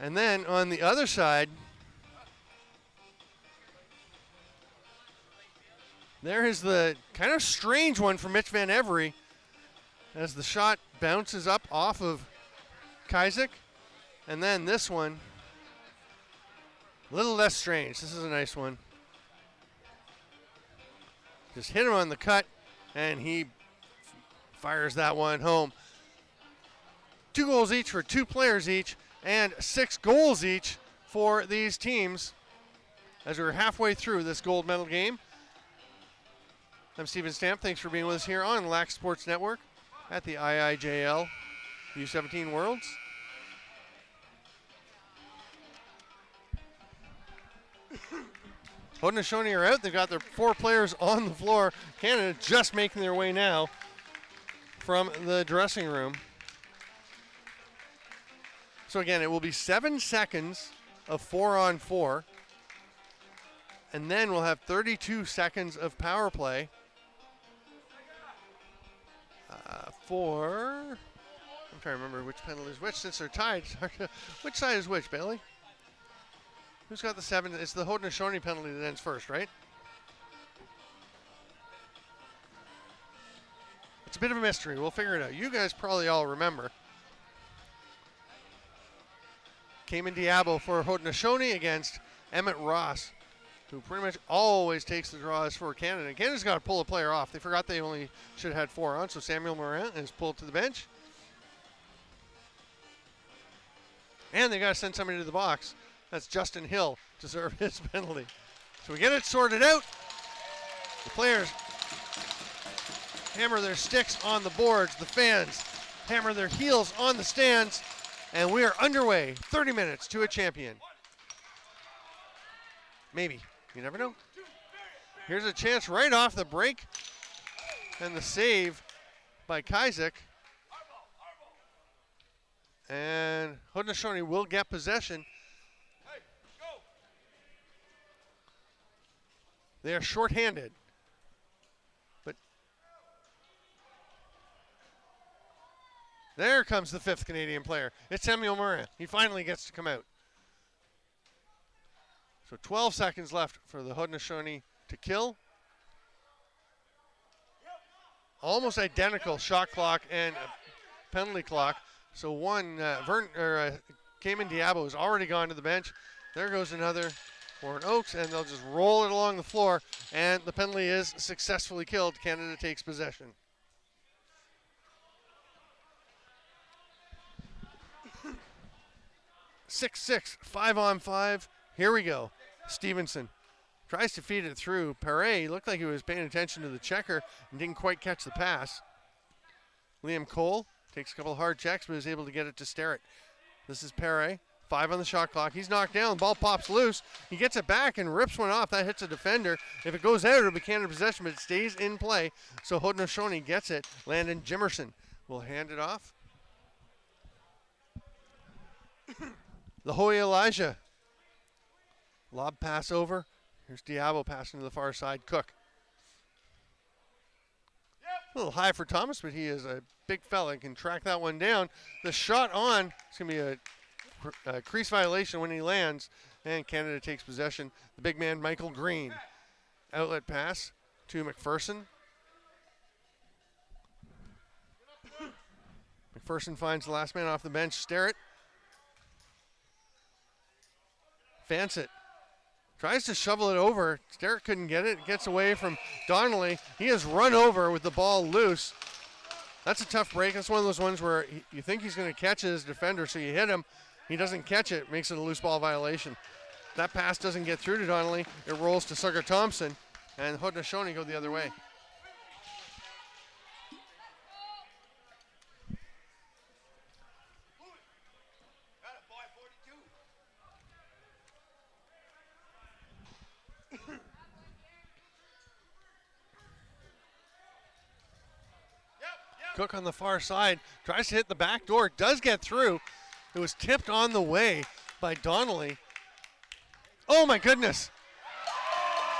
And then on the other side, there is the kind of strange one from Mitch Van Every as the shot bounces up off of Kazik. And then this one, a little less strange. This is a nice one. Just hit him on the cut, and he fires that one home. 2 goals each for 2 players each, and 6 goals each for these teams as we're halfway through this gold medal game. I'm Steven Stamp. Thanks for being with us here on Lax Sports Network at the IIJL U17 Worlds. Haudenosaunee are out. They've got their 4 players on the floor. Canada just making their way now from the dressing room. So again, it will be 7 seconds of 4-on-4. And then we'll have 32 seconds of power play for, I'm trying to remember which penalty is which since they're tied. Which side is which, Bailey? Who's got the 7? It's the Haudenosaunee penalty that ends first, right? It's a bit of a mystery. We'll figure it out. You guys probably all remember. Cayman Diabo for Haudenosaunee against Emmett Ross, who pretty much always takes the draws for Canada. Canada's got to pull a player off. They forgot they only should have had 4 on, so Samuel Morin is pulled to the bench. And they got to send somebody to the box. That's Justin Hill to serve his penalty. So we get it sorted out. The players hammer their sticks on the boards. The fans hammer their heels on the stands. And we are underway. 30 minutes to a champion. Maybe. You never know. Here's a chance right off the break. And the save by Kazik. And Haudenosaunee will get possession. They are shorthanded. But there comes the 5th Canadian player. It's Samuel Morin. He finally gets to come out. So 12 seconds left for the Haudenosaunee to kill. Almost identical shot clock and penalty clock. So one, Cayman Diabo has already gone to the bench. There goes another. Warren Oaks, and they'll just roll it along the floor, and the penalty is successfully killed. Canada takes possession. (6-6), 5-on-5. Here we go. Stevenson tries to feed it through. Perret looked like he was paying attention to the checker and didn't quite catch the pass. Liam Cole takes a couple of hard checks, but is able to get it to Sterrett. This is Perret. 5 on the shot clock. He's knocked down. Ball pops loose. He gets it back and rips one off. That hits a defender. If it goes out, it'll be Canada possession, but it stays in play. So Haudenosaunee gets it. Landon Jimerson will hand it off. The Hoy Elijah. Lob pass over. Here's Diabo passing to the far side. Cook. A little high for Thomas, but he is a big fella and can track that one down. The shot on, it's going to be a crease violation when he lands, and Canada takes possession. The big man, Michael Green. Outlet pass to McPherson. McPherson finds the last man off the bench, Sterrett. Fancett tries to shovel it over. Sterrett couldn't get it. Gets away from Donnelly. He is run over with the ball loose. That's a tough break. That's one of those ones where you think he's going to catch it as a defender, so you hit him. He doesn't catch it. Makes it a loose ball violation. That pass doesn't get through to Donnelly. It rolls to Sugar Thompson, and Haudenosaunee go the other way. Cook on the far side, tries to hit the back door, does get through. It was tipped on the way by Donnelly. Oh my goodness.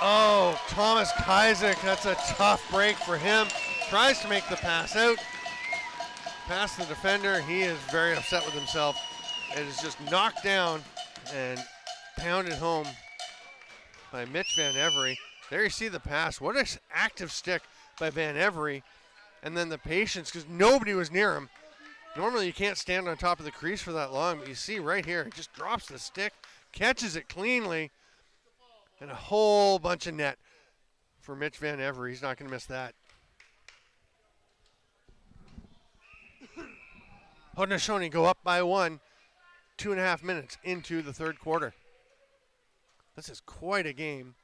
Oh, Thomas Kajzek, that's a tough break for him. Tries to make the pass out. Past the defender, he is very upset with himself. It is just knocked down and pounded home by Mitch Van Every. There you see the pass. What an active stick by Van Every. And then the patience, because nobody was near him. Normally you can't stand on top of the crease for that long, but you see right here, he just drops the stick, catches it cleanly, and a whole bunch of net for Mitch Van Every. He's not going to miss that. Haudenosaunee go up by one, 2.5 minutes into the third quarter. This is quite a game.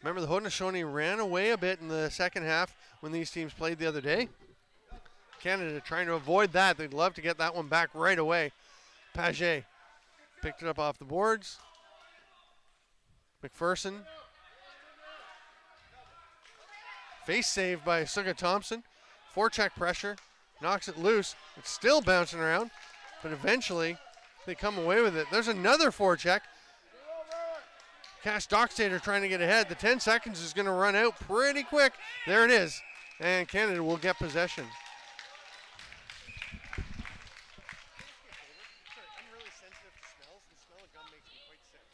Remember, the Haudenosaunee ran away a bit in the second half when these teams played the other day. Canada trying to avoid that. They'd love to get that one back right away. Paget picked it up off the boards. McPherson. Face save by Suga Thompson. Forecheck pressure. Knocks it loose. It's still bouncing around, but eventually they come away with it. There's another forecheck. Cash Dockstader trying to get ahead. The 10 seconds is going to run out pretty quick. There it is. And Canada will get possession. I'm really sensitive to smells. The smell of gum makes me quite sick.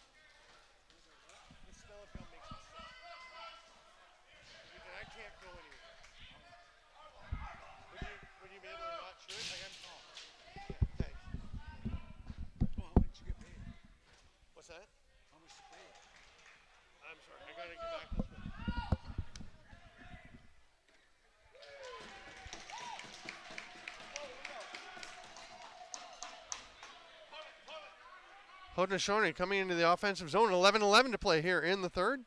The smell of gum makes me sick. I can't go anywhere. Would you be able to not chew it? Yeah, thanks. Well, how much did you get paid? What's that? How much did you pay? I'm sorry, I gotta get back this way. Haudenosaunee coming into the offensive zone. 11-11 to play here in the third.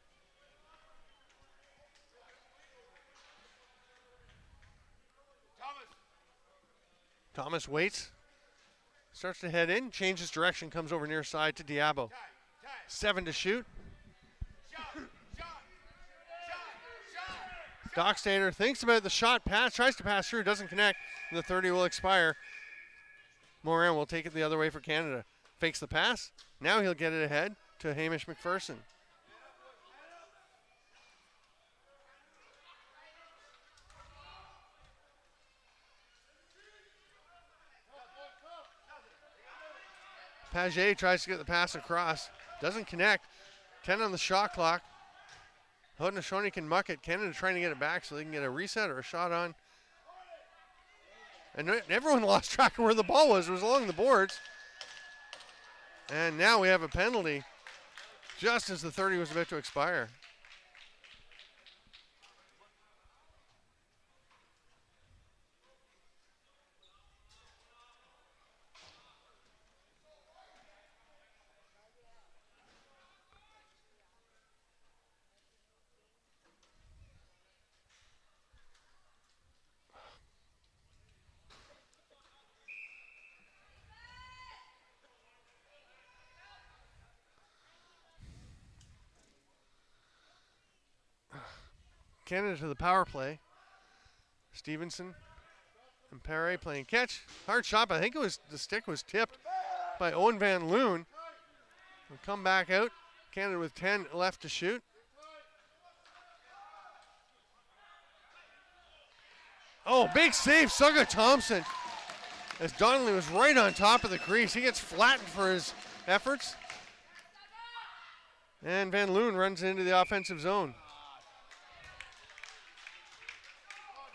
Thomas waits. Starts to head in, changes direction, comes over near side to Diabo. 7 to shoot. Dockstader thinks about the shot, pass, tries to pass through, doesn't connect, and the 30 will expire. Morin will take it the other way for Canada. Fakes the pass. Now he'll get it ahead to Hamish McPherson. Paget tries to get the pass across. Doesn't connect. 10 on the shot clock. Haudenosaunee can muck it. Canada trying to get it back so they can get a reset or a shot on. And everyone lost track of where the ball was. It was along the boards. And now we have a penalty just as the 30 was about to expire. Canada to the power play. Stevenson and Perret playing catch. Hard shot, but I think it was the stick was tipped. by Owen Van Loon. Will come back out. Canada with 10 left to shoot. Oh, big save, Sugga Thompson. As Donnelly was right on top of the crease. He gets flattened for his efforts. And Van Loon runs into the offensive zone.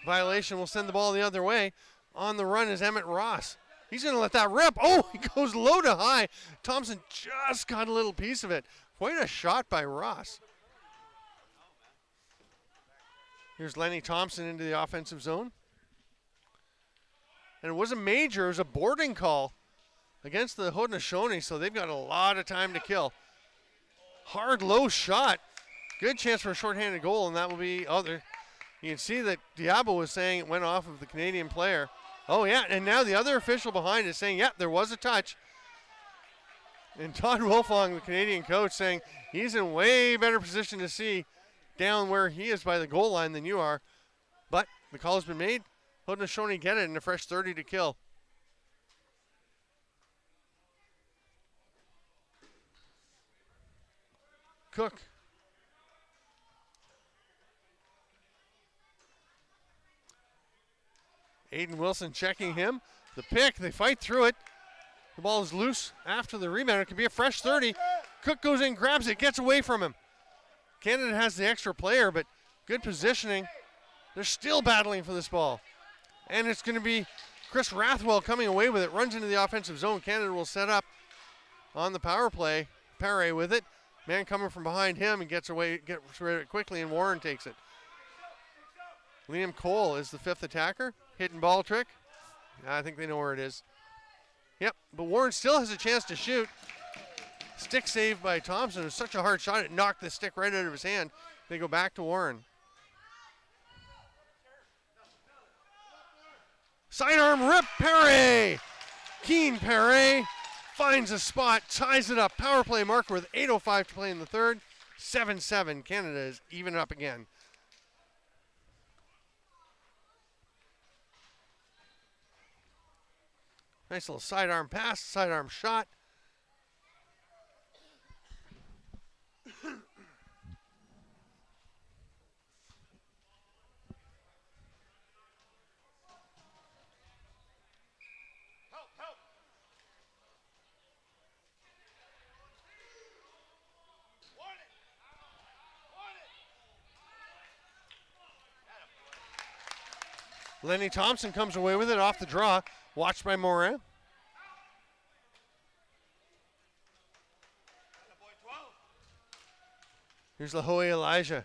Violation will send the ball the other way. On the run is Emmett Ross. He's going to let that rip. Oh, he goes low to high. Thompson just got a little piece of it. Quite a shot by Ross. Here's Lenny Thompson into the offensive zone. And it wasn't major, it was a boarding call against the Haudenosaunee, so they've got a lot of time to kill. Hard, low shot. Good chance for a shorthanded goal, and that will be other. You can see that Diabo was saying it went off of the Canadian player. Oh, yeah, and now the other official behind is saying, yeah, there was a touch. And Todd Wilfong, the Canadian coach, saying he's in way better position to see down where he is by the goal line than you are. But the call has been made. Haudenosaunee get it in a fresh 30 to kill. Cook. Aiden Wilson checking him. The pick, they fight through it. The ball is loose after the rebound. It could be a fresh 30. Cook goes in, grabs it, gets away from him. Canada has the extra player, but good positioning. They're still battling for this ball. And it's going to be Chris Rathwell coming away with it. Runs into the offensive zone. Canada will set up on the power play. Perret with it. Man coming from behind him and gets rid of it quickly, and Warren takes it. Liam Cole is the fifth attacker. Hidden ball trick. I think they know where it is. Yep, but Warren still has a chance to shoot. Stick save by Thompson. It was such a hard shot, it knocked the stick right out of his hand. They go back to Warren. Sidearm rip, Perret! Keen Perret finds a spot, ties it up. Power play marker with 8:05 to play in the third. 7-7, Canada is even up again. Nice little sidearm pass, sidearm shot. Lenny Thompson comes away with it off the draw, watched by Morin. Here's Lahoe Elijah.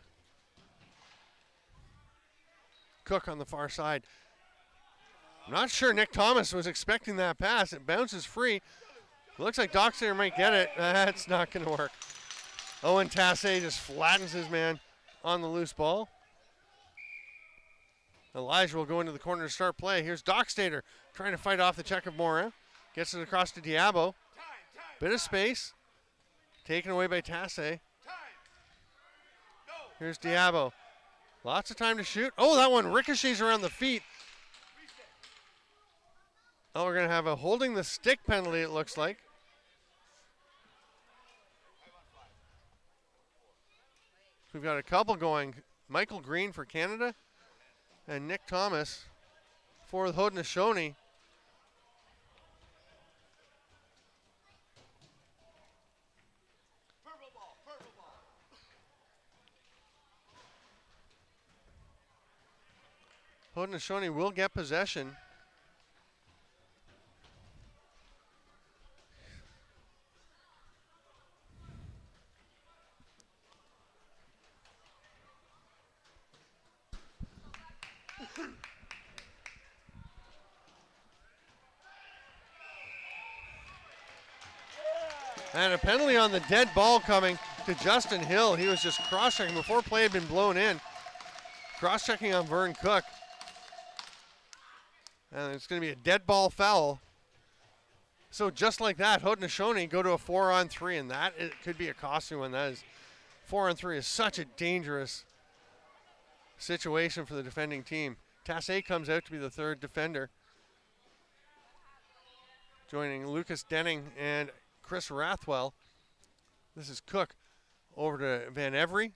Cook on the far side. I'm not sure Nick Thomas was expecting that pass. It bounces free. Looks like Dockstader might get it. That's not going to work. Owen Tassé just flattens his man on the loose ball. Elijah will go into the corner to start play. Here's Dockstader trying to fight off the check of Morin. Gets it across to Diabo. Bit of space. Taken away by Tassé. Here's Diabo. Lots of time to shoot. Oh, that one ricochets around the feet. Oh, we're going to have a holding the stick penalty, it looks like. We've got a couple going. Michael Green for Canada and Nick Thomas for the Haudenosaunee. Haudenosaunee will get possession. And a penalty on the dead ball coming to Justin Hill. He was just cross-checking before play had been blown in. Cross-checking on Vern Cook. And it's going to be a dead ball foul. So just like that, Haudenosaunee go to a 4-on-3, and that it could be a costly one. That is 4-on-3 is such a dangerous situation for the defending team. Tassé comes out to be the third defender. joining Lucas Denning and Chris Rathwell. This is Cook over to Van Every.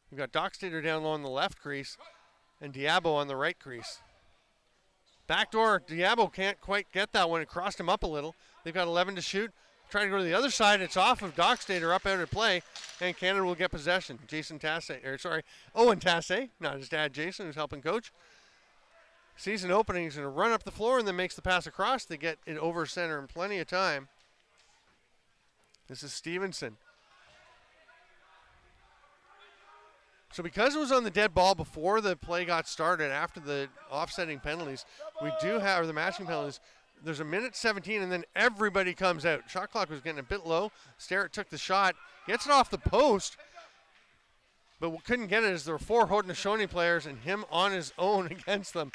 We've got Dockstader down low on the left crease and Diabo on the right crease. Backdoor, Diabo can't quite get that one. It crossed him up a little. They've got 11 to shoot. Trying to go to the other side. It's off of Dockstader, up out of play, and Canada will get possession. Owen Tassay, not his dad Jason, who's helping coach. Sees an opening. He's going to run up the floor and then makes the pass across. They get it over center in plenty of time. This is Stevenson. So because it was on the dead ball before the play got started, after the offsetting penalties, we do have, or the matching penalties, there's a minute 17 and then everybody comes out. Shot clock was getting a bit low. Starrett took the shot, gets it off the post, but we couldn't get it as there were 4 Haudenosaunee players and him on his own against them.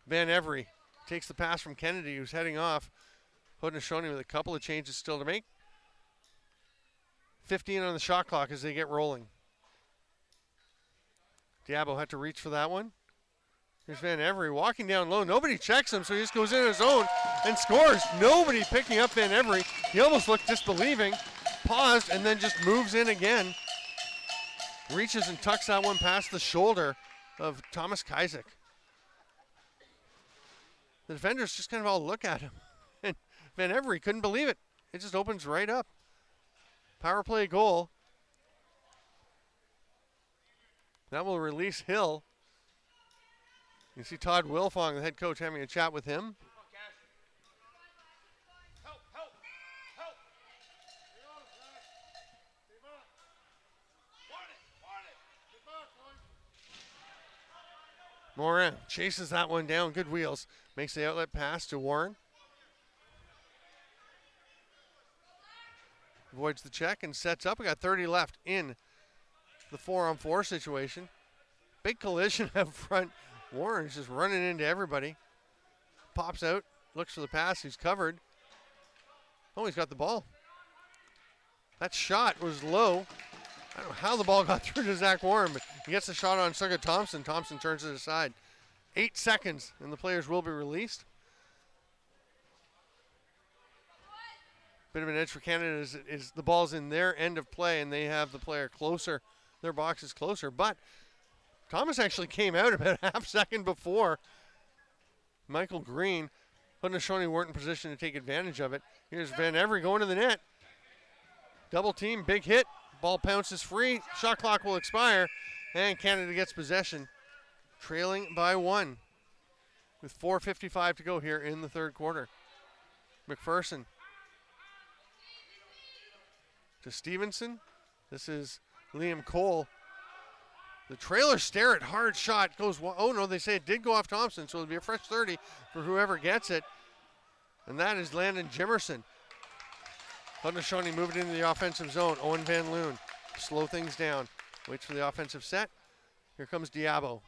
Van Every takes the pass from Kennedy, who's heading off. Haudenosaunee with a couple of changes still to make. 15 on the shot clock as they get rolling. Diabo had to reach for that one. Here's Van Every walking down low. Nobody checks him, so he just goes in his own and scores. Nobody picking up Van Every. He almost looked disbelieving. Paused and then just moves in again. Reaches and tucks that one past the shoulder of Thomas Kaisik. The defenders just kind of all look at him. And Van Every couldn't believe it. It just opens right up. Power play goal. That will release Hill. You see Todd Wilfong, the head coach, having a chat with him. Morin chases that one down. Good wheels. Makes the outlet pass to Warren. Avoids the check and sets up. We got 30 left in the 4-on-4 situation. Big collision up front. Warren's just running into everybody. Pops out, looks for the pass. He's covered. Oh, he's got the ball. That shot was low. I don't know how the ball got through to Zach Warren, but he gets the shot on Suga Thompson. Thompson turns it aside. 8 seconds, and the players will be released. Bit of an edge for Canada is the ball's in their end of play, and they have the player closer. Their box is closer, but Thomas actually came out about a half second before Michael Green. Haudenosaunee weren't in position to take advantage of it. Here's Van Every going to the net. Double team, big hit. Ball pounces free. Shot clock will expire, and Canada gets possession, trailing by 1 with 4:55 to go here in the third quarter. McPherson to Stevenson. This is Liam Cole. The trailer Starrett, hard shot, goes, oh no, they say it did go off Thompson, so it'll be a fresh 30 for whoever gets it. And that is Landon Jimerson. Haudenosaunee moving into the offensive zone. Owen Van Loon, slow things down. Waits for the offensive set. Here comes Diabo.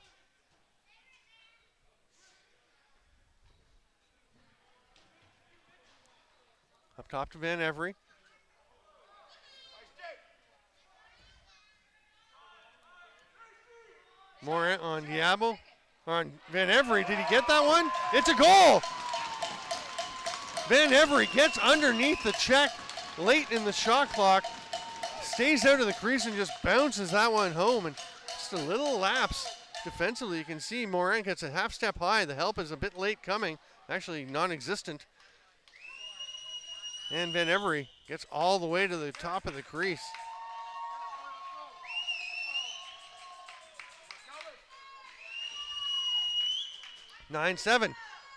Up top to Van Every. More on Diabo, on Van Every. Did he get that one? It's a goal! Van Every gets underneath the check late in the shot clock, stays out of the crease and just bounces that one home. And just a little lapse defensively. You can see Morin gets a half step high. The help is a bit late coming, actually non-existent. And Van Every gets all the way to the top of the crease. 9-7,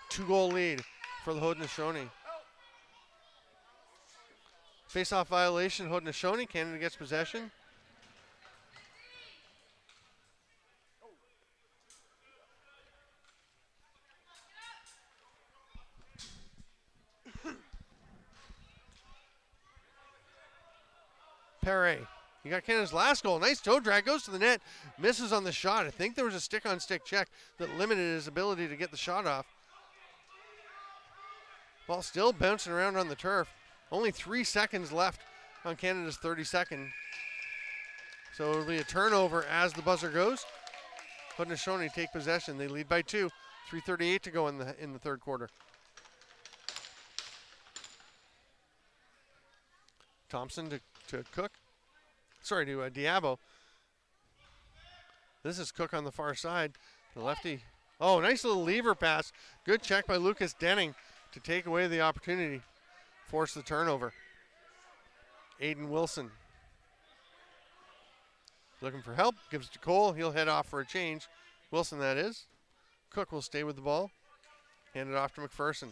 2-goal lead for the Haudenosaunee. Face-off violation, Haudenosaunee. Canada gets possession. Perret. He got Canada's last goal. Nice toe drag, goes to the net, misses on the shot. I think there was a stick-on-stick check that limited his ability to get the shot off. Ball still bouncing around on the turf. Only 3 seconds left on Canada's 30-second. So it'll be a turnover as the buzzer goes. Haudenosaunee take possession. They lead by 2. 3:38 to go in the third quarter. Thompson to Cook. Sorry, to Diabo. This is Cook on the far side. The lefty. Oh, nice little lever pass. Good check by Lucas Denning to take away the opportunity. Force the turnover. Aiden Wilson. Looking for help. Gives it to Cole. He'll head off for a change. Wilson, that is. Cook will stay with the ball. Hand it off to McPherson.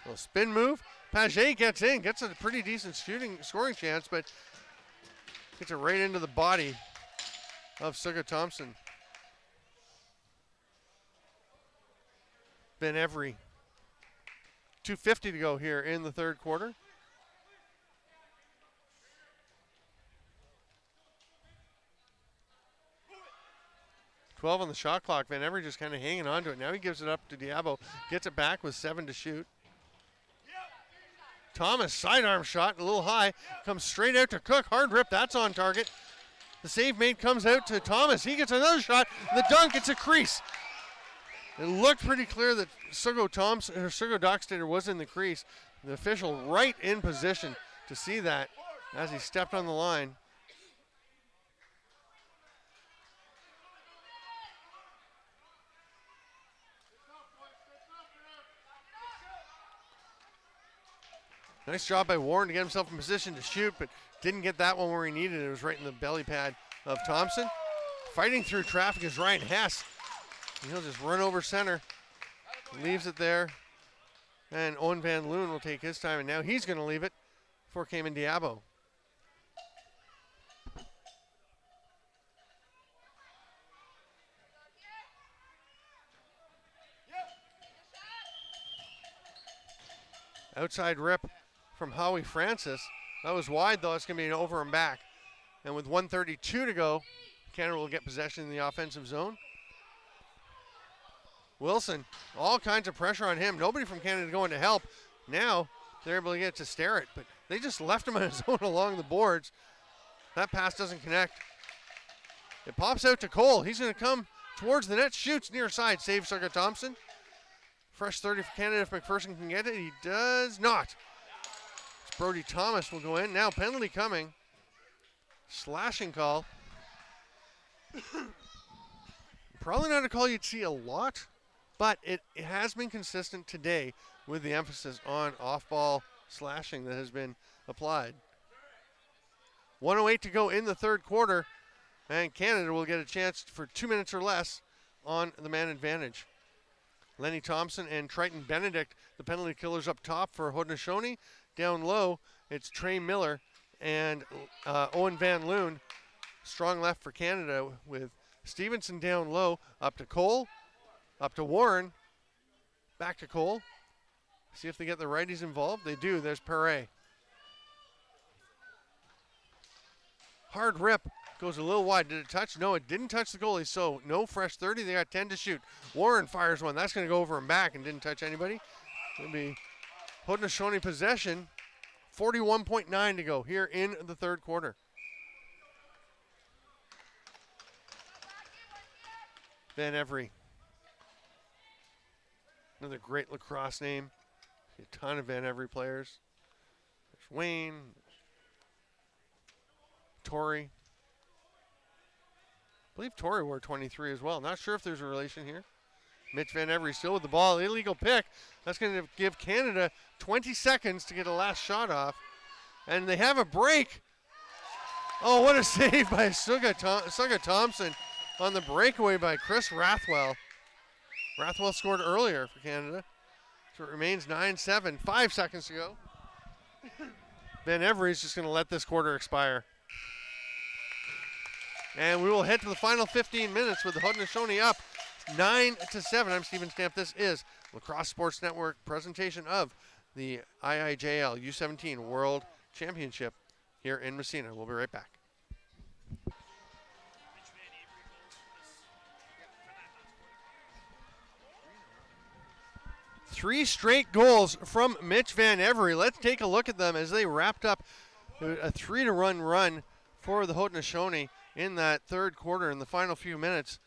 Little spin move. Paget gets in. Gets a pretty decent scoring chance, but gets it right into the body of Suga Thompson. Ben Every. 2:50 to go here in the third quarter. .12 on the shot clock. Van Every just kind of hanging on to it. Now he gives it up to Diabo. Gets it back with 7 to shoot. Thomas, sidearm shot, a little high. Comes straight out to Cook. Hard rip, that's on target. The save mate comes out to Thomas. He gets another shot. The dunk, it's a crease. It looked pretty clear that Sugo Dockstader was in the crease. The official right in position to see that as he stepped on the line. Nice job by Warren to get himself in position to shoot, but didn't get that one where he needed it. It was right in the belly pad of Thompson. Fighting through traffic is Ryan Hess. He'll just run over center. Leaves it there. And Owen Van Loon will take his time, and now he's going to leave it for Cayman Diabo. Outside rip from Howie Francis. That was wide, though. It's going to be an over and back. And with 1:32 to go, Canada will get possession in the offensive zone. Wilson, all kinds of pressure on him. Nobody from Canada going to help. Now they're able to get to Starrett, but they just left him on his own along the boards. That pass doesn't connect. It pops out to Cole. He's going to come towards the net, shoots near side, saves Suga Thompson. Fresh 30 for Canada if McPherson can get it. He does not. Brody Thomas will go in. Now penalty coming. Slashing call. Probably not a call you'd see a lot, but it has been consistent today with the emphasis on off-ball slashing that has been applied. 1:08 to go in the third quarter, and Canada will get a chance for 2 minutes or less on the man advantage. Lenny Thompson and Triton Benedict, the penalty killers up top for Haudenosaunee. Down low, it's Trey Miller and Owen Van Loon. Strong left for Canada with Stevenson down low. Up to Cole, up to Warren, back to Cole. See if they get the righties involved. They do. There's Perret. Hard rip. Goes a little wide. Did it touch? No, it didn't touch the goalie, so no fresh 30. They got 10 to shoot. Warren fires one. That's going to go over and back and didn't touch anybody. It'll be Haudenosaunee possession. 41.9 to go here in the third quarter. Van Every. Another great lacrosse name. A ton of Van Every players. There's Wayne. Torrey. I believe Torrey wore 23 as well. Not sure if there's a relation here. Mitch Van Every still with the ball. Illegal pick. That's going to give Canada 20 seconds to get a last shot off. And they have a break. Oh, what a save by Suga Thompson on the breakaway by Chris Rathwell. Rathwell scored earlier for Canada. So it remains 9-7. 5 seconds to go. Van Every is just going to let this quarter expire. And we will head to the final 15 minutes with the Haudenosaunee up 9-7. I'm Steven Stamp. This is Lacrosse Sports Network presentation of the IIJL U17 World Championship here in Messina. We'll be right back. Three straight goals from Mitch Van Every. Let's take a look at them as they wrapped up a 3-to-1 run for the Haudenosaunee in that third quarter in the final few minutes.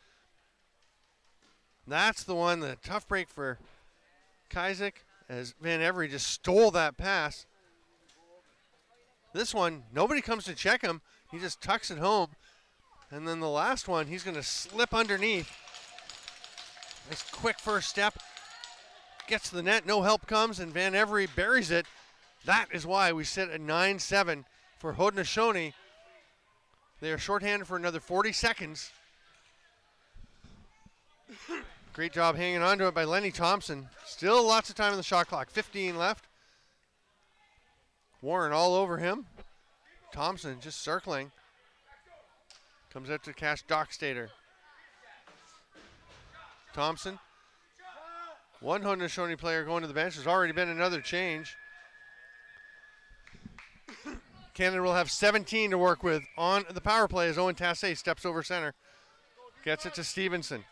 That's the one, the tough break for Kaizek as Van Every just stole that pass. This one, nobody comes to check him. He just tucks it home. And then the last one, he's going to slip underneath. Nice quick first step. Gets to the net, no help comes, and Van Every buries it. That is why we sit at 9-7 for Haudenosaunee. They are shorthanded for another 40 seconds. Great job hanging on to it by Lenny Thompson. Still lots of time on the shot clock. 15 left. Warren all over him. Thompson just circling. Comes out to Cash Dockstader. Thompson. One Haudenosaunee player going to the bench. There's already been another change. Canada will have 17 to work with on the power play as Owen Tassé steps over center. Gets it to Stevenson.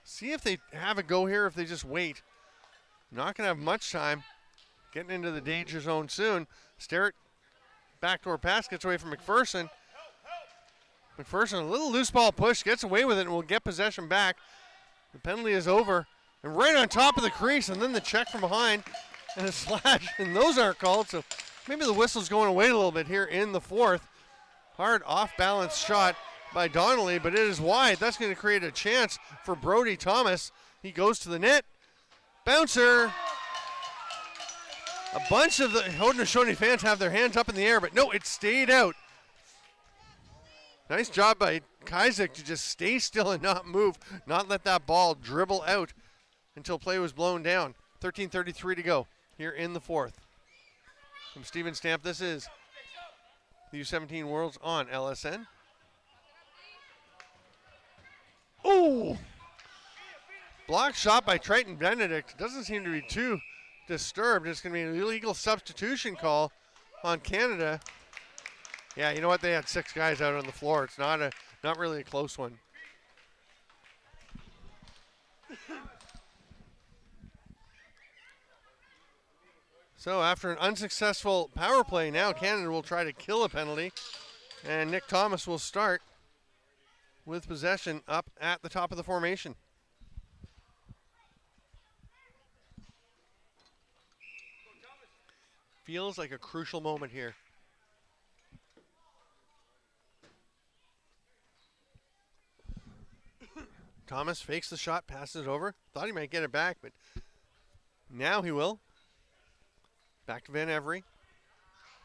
See if they have a go here, if they just wait. Not going to have much time. Getting into the danger zone soon. Sterrett, backdoor pass, gets away from McPherson. McPherson, a little loose ball push, gets away with it and will get possession back. The penalty is over. And right on top of the crease, and then the check from behind and a slash, and those aren't called, so maybe the whistle's going away a little bit here in the fourth. Hard off-balance shot by Donnelly, but it is wide. That's going to create a chance for Brody Thomas. He goes to the net. Bouncer. A bunch of the Haudenosaunee fans have their hands up in the air, but no, it stayed out. Nice job by Kazik to just stay still and not move, not let that ball dribble out until play was blown down. 13:33 to go here in the fourth. From Steven Stamp, this is the U17 Worlds on LSN. Oh! Block shot by Triton Benedict. Doesn't seem to be too disturbed. It's going to be an illegal substitution call on Canada. Yeah, you know what? They had 6 guys out on the floor. It's not really a close one. So after an unsuccessful power play, now Canada will try to kill a penalty. And Nick Thomas will start with possession up at the top of the formation. Feels like a crucial moment here. Thomas fakes the shot, passes it over. Thought he might get it back, but now he will. Back to Van Every.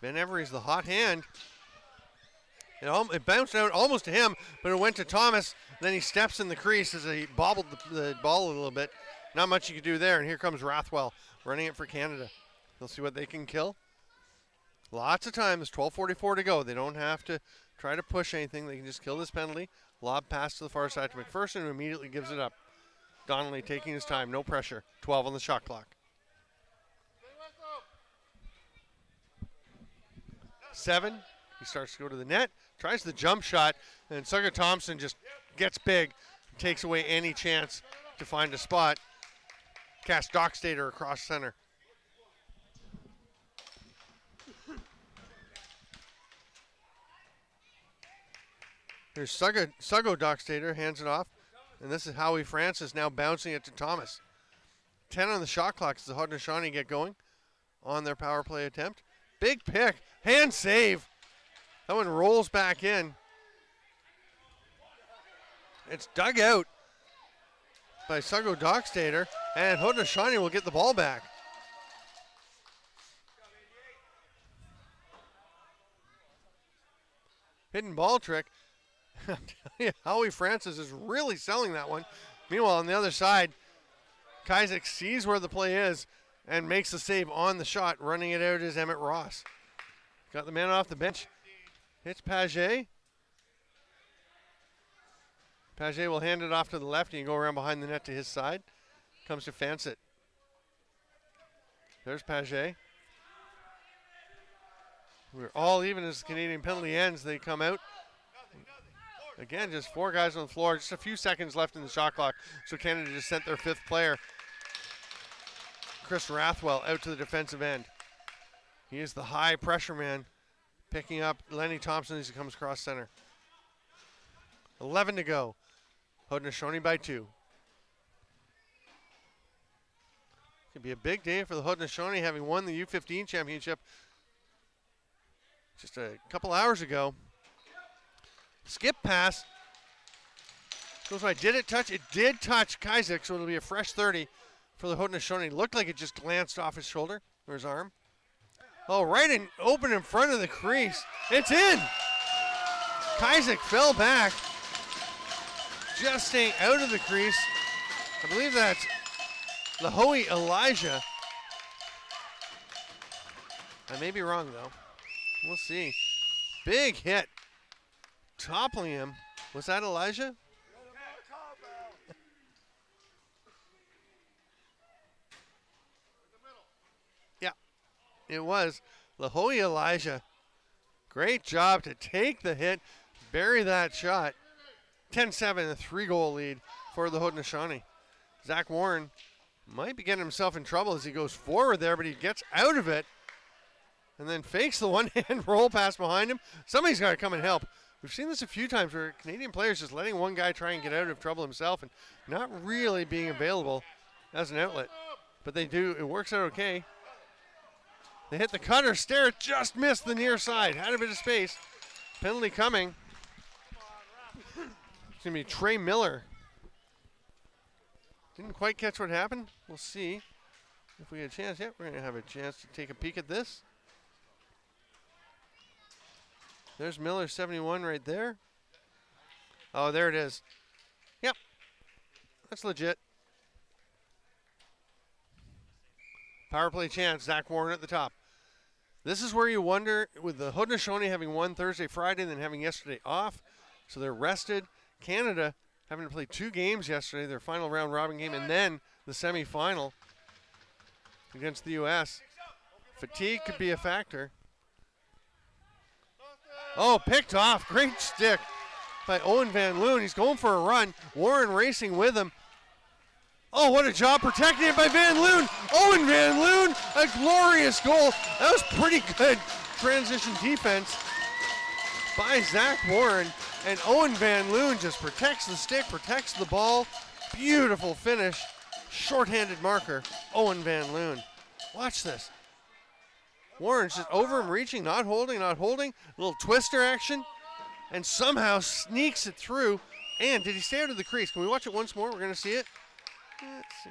Van Every's the hot hand. It bounced out almost to him, but it went to Thomas. Then he steps in the crease as he bobbled the ball a little bit. Not much you could do there, and here comes Rathwell running it for Canada. They'll see what they can kill. Lots of time. There's 12:44 to go. They don't have to try to push anything. They can just kill this penalty. Lob pass to the far side to McPherson, who immediately gives it up. Donnelly taking his time. No pressure. 12 on the shot clock. 7. He starts to go to the net. Tries the jump shot. And Sugar Thompson just gets big. Takes away any chance to find a spot. Cass Dockstader across center. Here's Suggo Dockstader, hands it off. And this is Howie Francis now bouncing it to Thomas. 10 on the shot clock as the Haudenosaunee get going on their power play attempt. Big pick, hand save. That one rolls back in. It's dug out by Suggo Dockstader, and Haudenosaunee will get the ball back. Hidden ball trick. I'm telling you, Howie Francis is really selling that one. Meanwhile, on the other side, Kazik sees where the play is and makes the save on the shot. Running it out is Emmett Ross. Got the man off the bench. Hits Paget. Paget will hand it off to the left and go around behind the net to his side. Comes to Fansett. There's Paget. We're all even as the Canadian penalty ends. They come out. Again, just 4 guys on the floor. Just a few seconds left in the shot clock. So Canada just sent their 5th player, Chris Rathwell, out to the defensive end. He is the high pressure man, picking up Lenny Thompson as he comes across center. 11 to go. Haudenosaunee by 2. Could be a big day for the Haudenosaunee, having won the U15 championship just a couple hours ago. Skip pass. Goes by. Did it touch? It did touch Kaisik, so it'll be a fresh 30 for the Haudenosaunee. Looked like it just glanced off his shoulder or his arm. Oh, right in open in front of the crease. It's in. Kaisik fell back, just staying out of the crease. I believe that's Lahoe Elijah. I may be wrong though. We'll see. Big hit, toppling him. Was that Elijah? Yeah, it was Lahoe Elijah. Great job to take the hit, bury that shot. 10-7, a 3-goal lead for the Haudenosaunee. Zach Warren might be getting himself in trouble as he goes forward there, but he gets out of it and then fakes the one-hand roll pass behind him. Somebody's got to come and help. We've seen this a few times where Canadian players just letting one guy try and get out of trouble himself and not really being available as an outlet. But they do, it works out okay. They hit the cutter, Starrett just missed the near side, had a bit of space. Penalty coming. It's going to be Trey Miller. Didn't quite catch what happened. We'll see if we get a chance. Yeah, we're going to have a chance to take a peek at this. There's Miller, 71 right there. Oh, there it is. Yep, that's legit. Power play chance, Zach Warren at the top. This is where you wonder, with the Haudenosaunee having won Thursday, Friday, and then having yesterday off, so they're rested. Canada having to play 2 games yesterday, their final round robin game, and then the semifinal against the U.S. Fatigue could be a factor. Oh, picked off. Great stick by Owen Van Loon. He's going for a run. Warren racing with him. Oh, what a job protecting it by Van Loon. Owen Van Loon, a glorious goal. That was pretty good transition defense by Zach Warren. And Owen Van Loon just protects the stick, protects the ball. Beautiful finish. Short-handed marker, Owen Van Loon. Watch this. Warren's just over him, reaching, not holding. A little twister action. And somehow sneaks it through. And did he stay out of the crease? Can we watch it once more? We're going to see it. Let's see.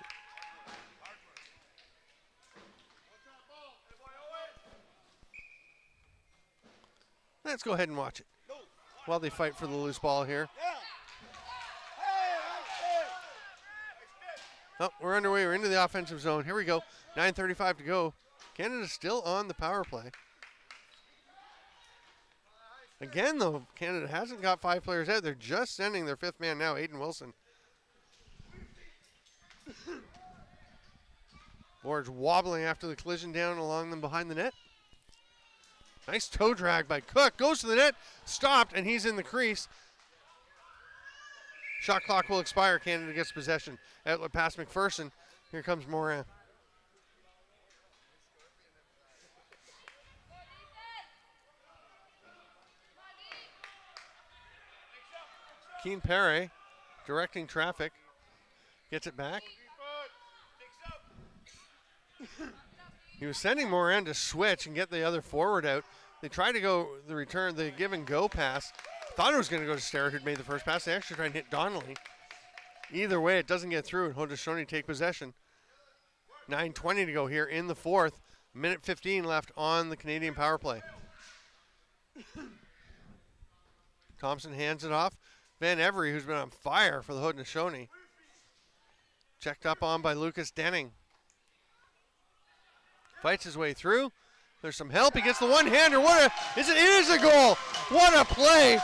Let's go ahead and watch it while they fight for the loose ball here. Oh, we're underway. We're into the offensive zone. Here we go. 9:35 to go. Canada's still on the power play. Again, though, Canada hasn't got 5 players out. They're just sending their 5th man now, Aiden Wilson. Borge wobbling after the collision down along them behind the net. Nice toe drag by Cook. Goes to the net, stopped, and he's in the crease. Shot clock will expire. Canada gets possession. Outlet pass McPherson. Here comes Morin. Keen Perry directing traffic. Gets it back. He was sending Morin to switch and get the other forward out. They tried to go the return, the give and go pass. Thought it was going to go to Starrett, who'd made the first pass. They actually tried to hit Donnelly. Either way, it doesn't get through, and Haudenosaunee take possession. 9:20 to go here in the 4th. Minute 15 left on the Canadian power play. Thompson hands it off. Van Every, who's been on fire for the Haudenosaunee. Checked up on by Lucas Denning. Fights his way through. There's some help. He gets the one-hander. It is a goal. What a play.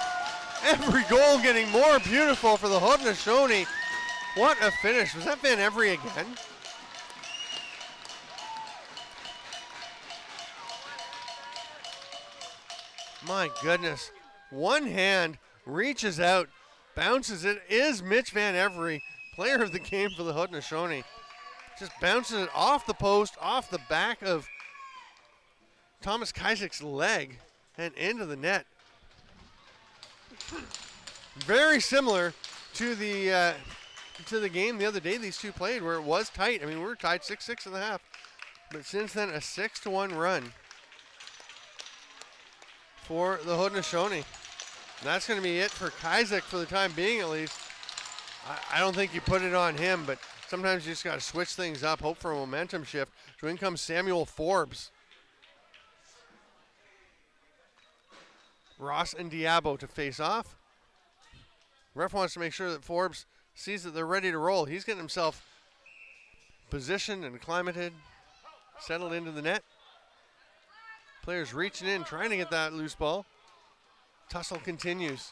Every goal getting more beautiful for the Haudenosaunee. What a finish. Was that Van Every again? My goodness. One hand reaches out, bounces it. Is Mitch Van Every, player of the game for the Haudenosaunee. Just bounces it off the post, off the back of Thomas Kaisik's leg, and into the net. Very similar to the game the other day these two played, where it was tight. I mean, we were tied 6-6 in the half, but since then a 6-1 run. for the Haudenosaunee. That's going to be it for Kaizek for the time being, at least. I don't think you put it on him, but sometimes you just got to switch things up, hope for a momentum shift. So in comes Samuel Forbes. Ross and Diabo to face off. Ref wants to make sure that Forbes sees that they're ready to roll. He's getting himself positioned and acclimated, settled into the net. Players reaching in, trying to get that loose ball. Tussle continues.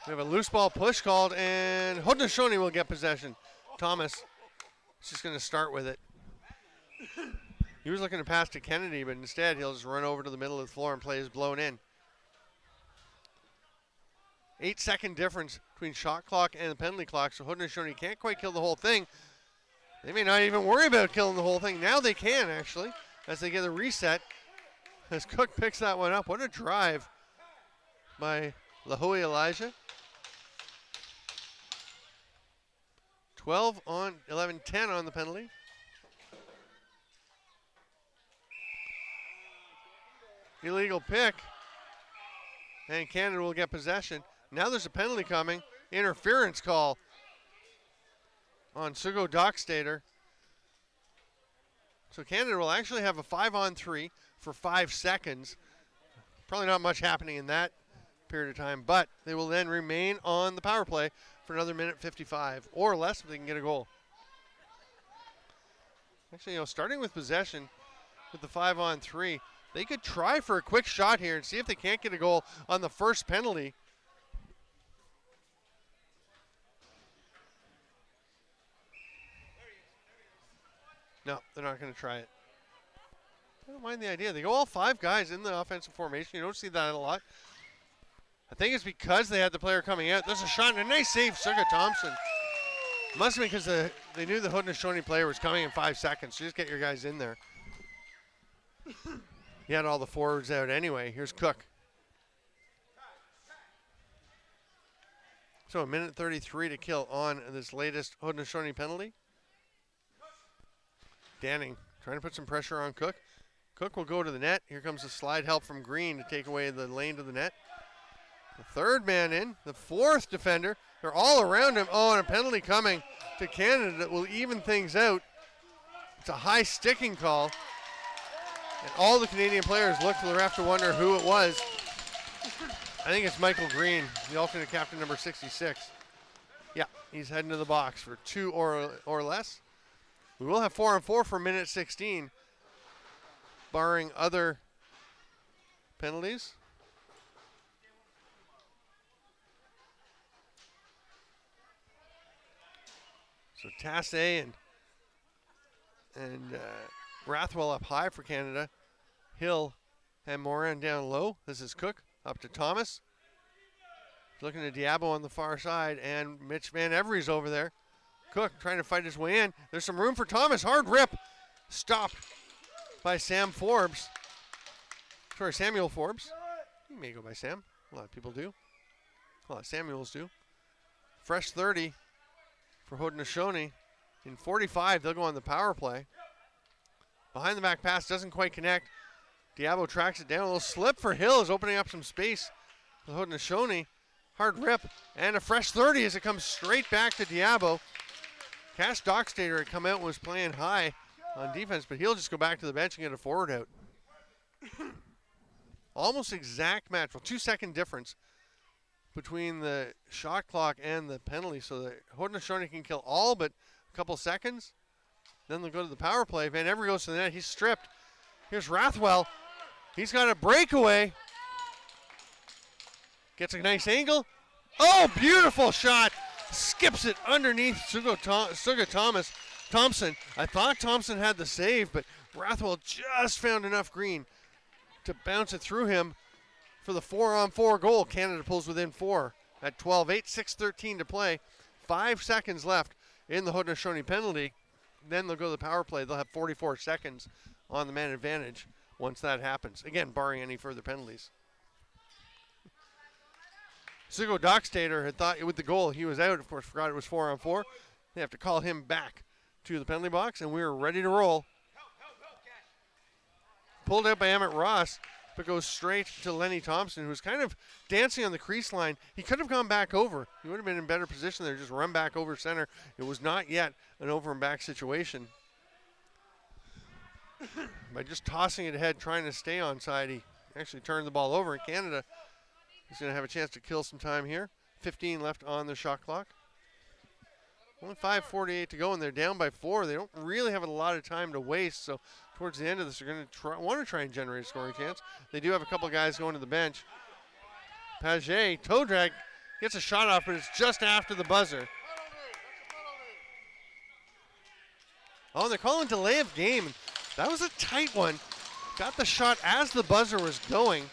We have a loose ball push called, and Haudenosaunee will get possession. Thomas is just going to start with it. He was looking to pass to Kennedy, but instead he'll just run over to the middle of the floor and play his blown in. 8-second difference between shot clock and the penalty clock, so Haudenosaunee can't quite kill the whole thing. They may not even worry about killing the whole thing. Now they can, actually, as they get a reset. As Cook picks that one up. What a drive by Lahui Elijah. 12 on 11, 10 on the penalty. Illegal pick. And Canada will get possession. Now there's a penalty coming. Interference call on Sugo Dockstader. So Canada will actually have a 5-on-3 for 5 seconds. Probably not much happening in that period of time, but they will then remain on the power play for another minute 55 or less if they can get a goal. Actually, starting with possession with the 5-on-3, they could try for a quick shot here and see if they can't get a goal on the first penalty. No, they're not going to try it. I don't mind the idea. They go all 5 guys in the offensive formation. You don't see that a lot. I think it's because they had the player coming out. There's a shot and a nice save, Suga Thompson. Must have been because they knew the Haudenosaunee player was coming in 5 seconds. So just get your guys in there. He had all the forwards out anyway. Here's Cook. So a minute 33 to kill on this latest Haudenosaunee penalty. Danning trying to put some pressure on Cook. Cook will go to the net. Here comes a slide help from Green to take away the lane to the net. The third man in, the fourth defender. They're all around him. Oh, and a penalty coming to Canada that will even things out. It's a high sticking call. And all the Canadian players look for the ref to wonder who it was. I think it's Michael Green, the alternate captain, number 66. Yeah, he's heading to the box for 2 or less. We will have 4-on-4 for minute 16, barring other penalties. So Tassay and Rathwell up high for Canada. Hill and Moran down low. This is Cook up to Thomas. Looking at Diabo on the far side, and Mitch Van Every's over there. Cook trying to fight his way in. There's some room for Thomas. Hard rip. Stopped by Sam Forbes. Sorry, Samuel Forbes. He may go by Sam. A lot of people do. A lot of Samuels do. Fresh 30 for Haudenosaunee. In 45, they'll go on the power play. Behind the back pass doesn't quite connect. Diabo tracks it down. A little slip for Hill is opening up some space for Haudenosaunee. Hard rip and a fresh 30 as it comes straight back to Diabo. Cass Dockstader had come out and was playing high on defense, but he'll just go back to the bench and get a forward out. Almost exact match. Well, 2-second difference between the shot clock and the penalty, so the Haudenosaunee can kill all but a couple seconds. Then they'll go to the power play. Van Every goes to the net. He's stripped. Here's Rathwell. He's got a breakaway. Gets a nice angle. Oh, beautiful shot. Skips it underneath Suga Thompson. I thought Thompson had the save, but Rathwell just found enough green to bounce it through him for the 4-on-4 goal. Canada pulls within 4 at 12-8, 6:13 to play. 5 seconds left in the Haudenosaunee penalty. Then they'll go to the power play. They'll have 44 seconds on the man advantage once that happens. Again, barring any further penalties. Sugo Dockstader had thought with the goal he was out. Of course, forgot it was 4-on-4. They have to call him back to the penalty box, and we are ready to roll. Pulled out by Emmett Ross, but goes straight to Lenny Thompson, who's kind of dancing on the crease line. He could have gone back over. He would have been in better position there, just run back over center. It was not yet an over and back situation. By just tossing it ahead, trying to stay onside, he actually turned the ball over. In Canada, he's going to have a chance to kill some time here. 15 left on the shot clock. Only 5:48 to go, and they're down by 4. They don't really have a lot of time to waste, so towards the end of this, they're going to want to try and generate a scoring chance. They do have a couple guys going to the bench. Paget, toe drag, gets a shot off, but it's just after the buzzer. Oh, they're calling delay of game. That was a tight one. Got the shot as the buzzer was going.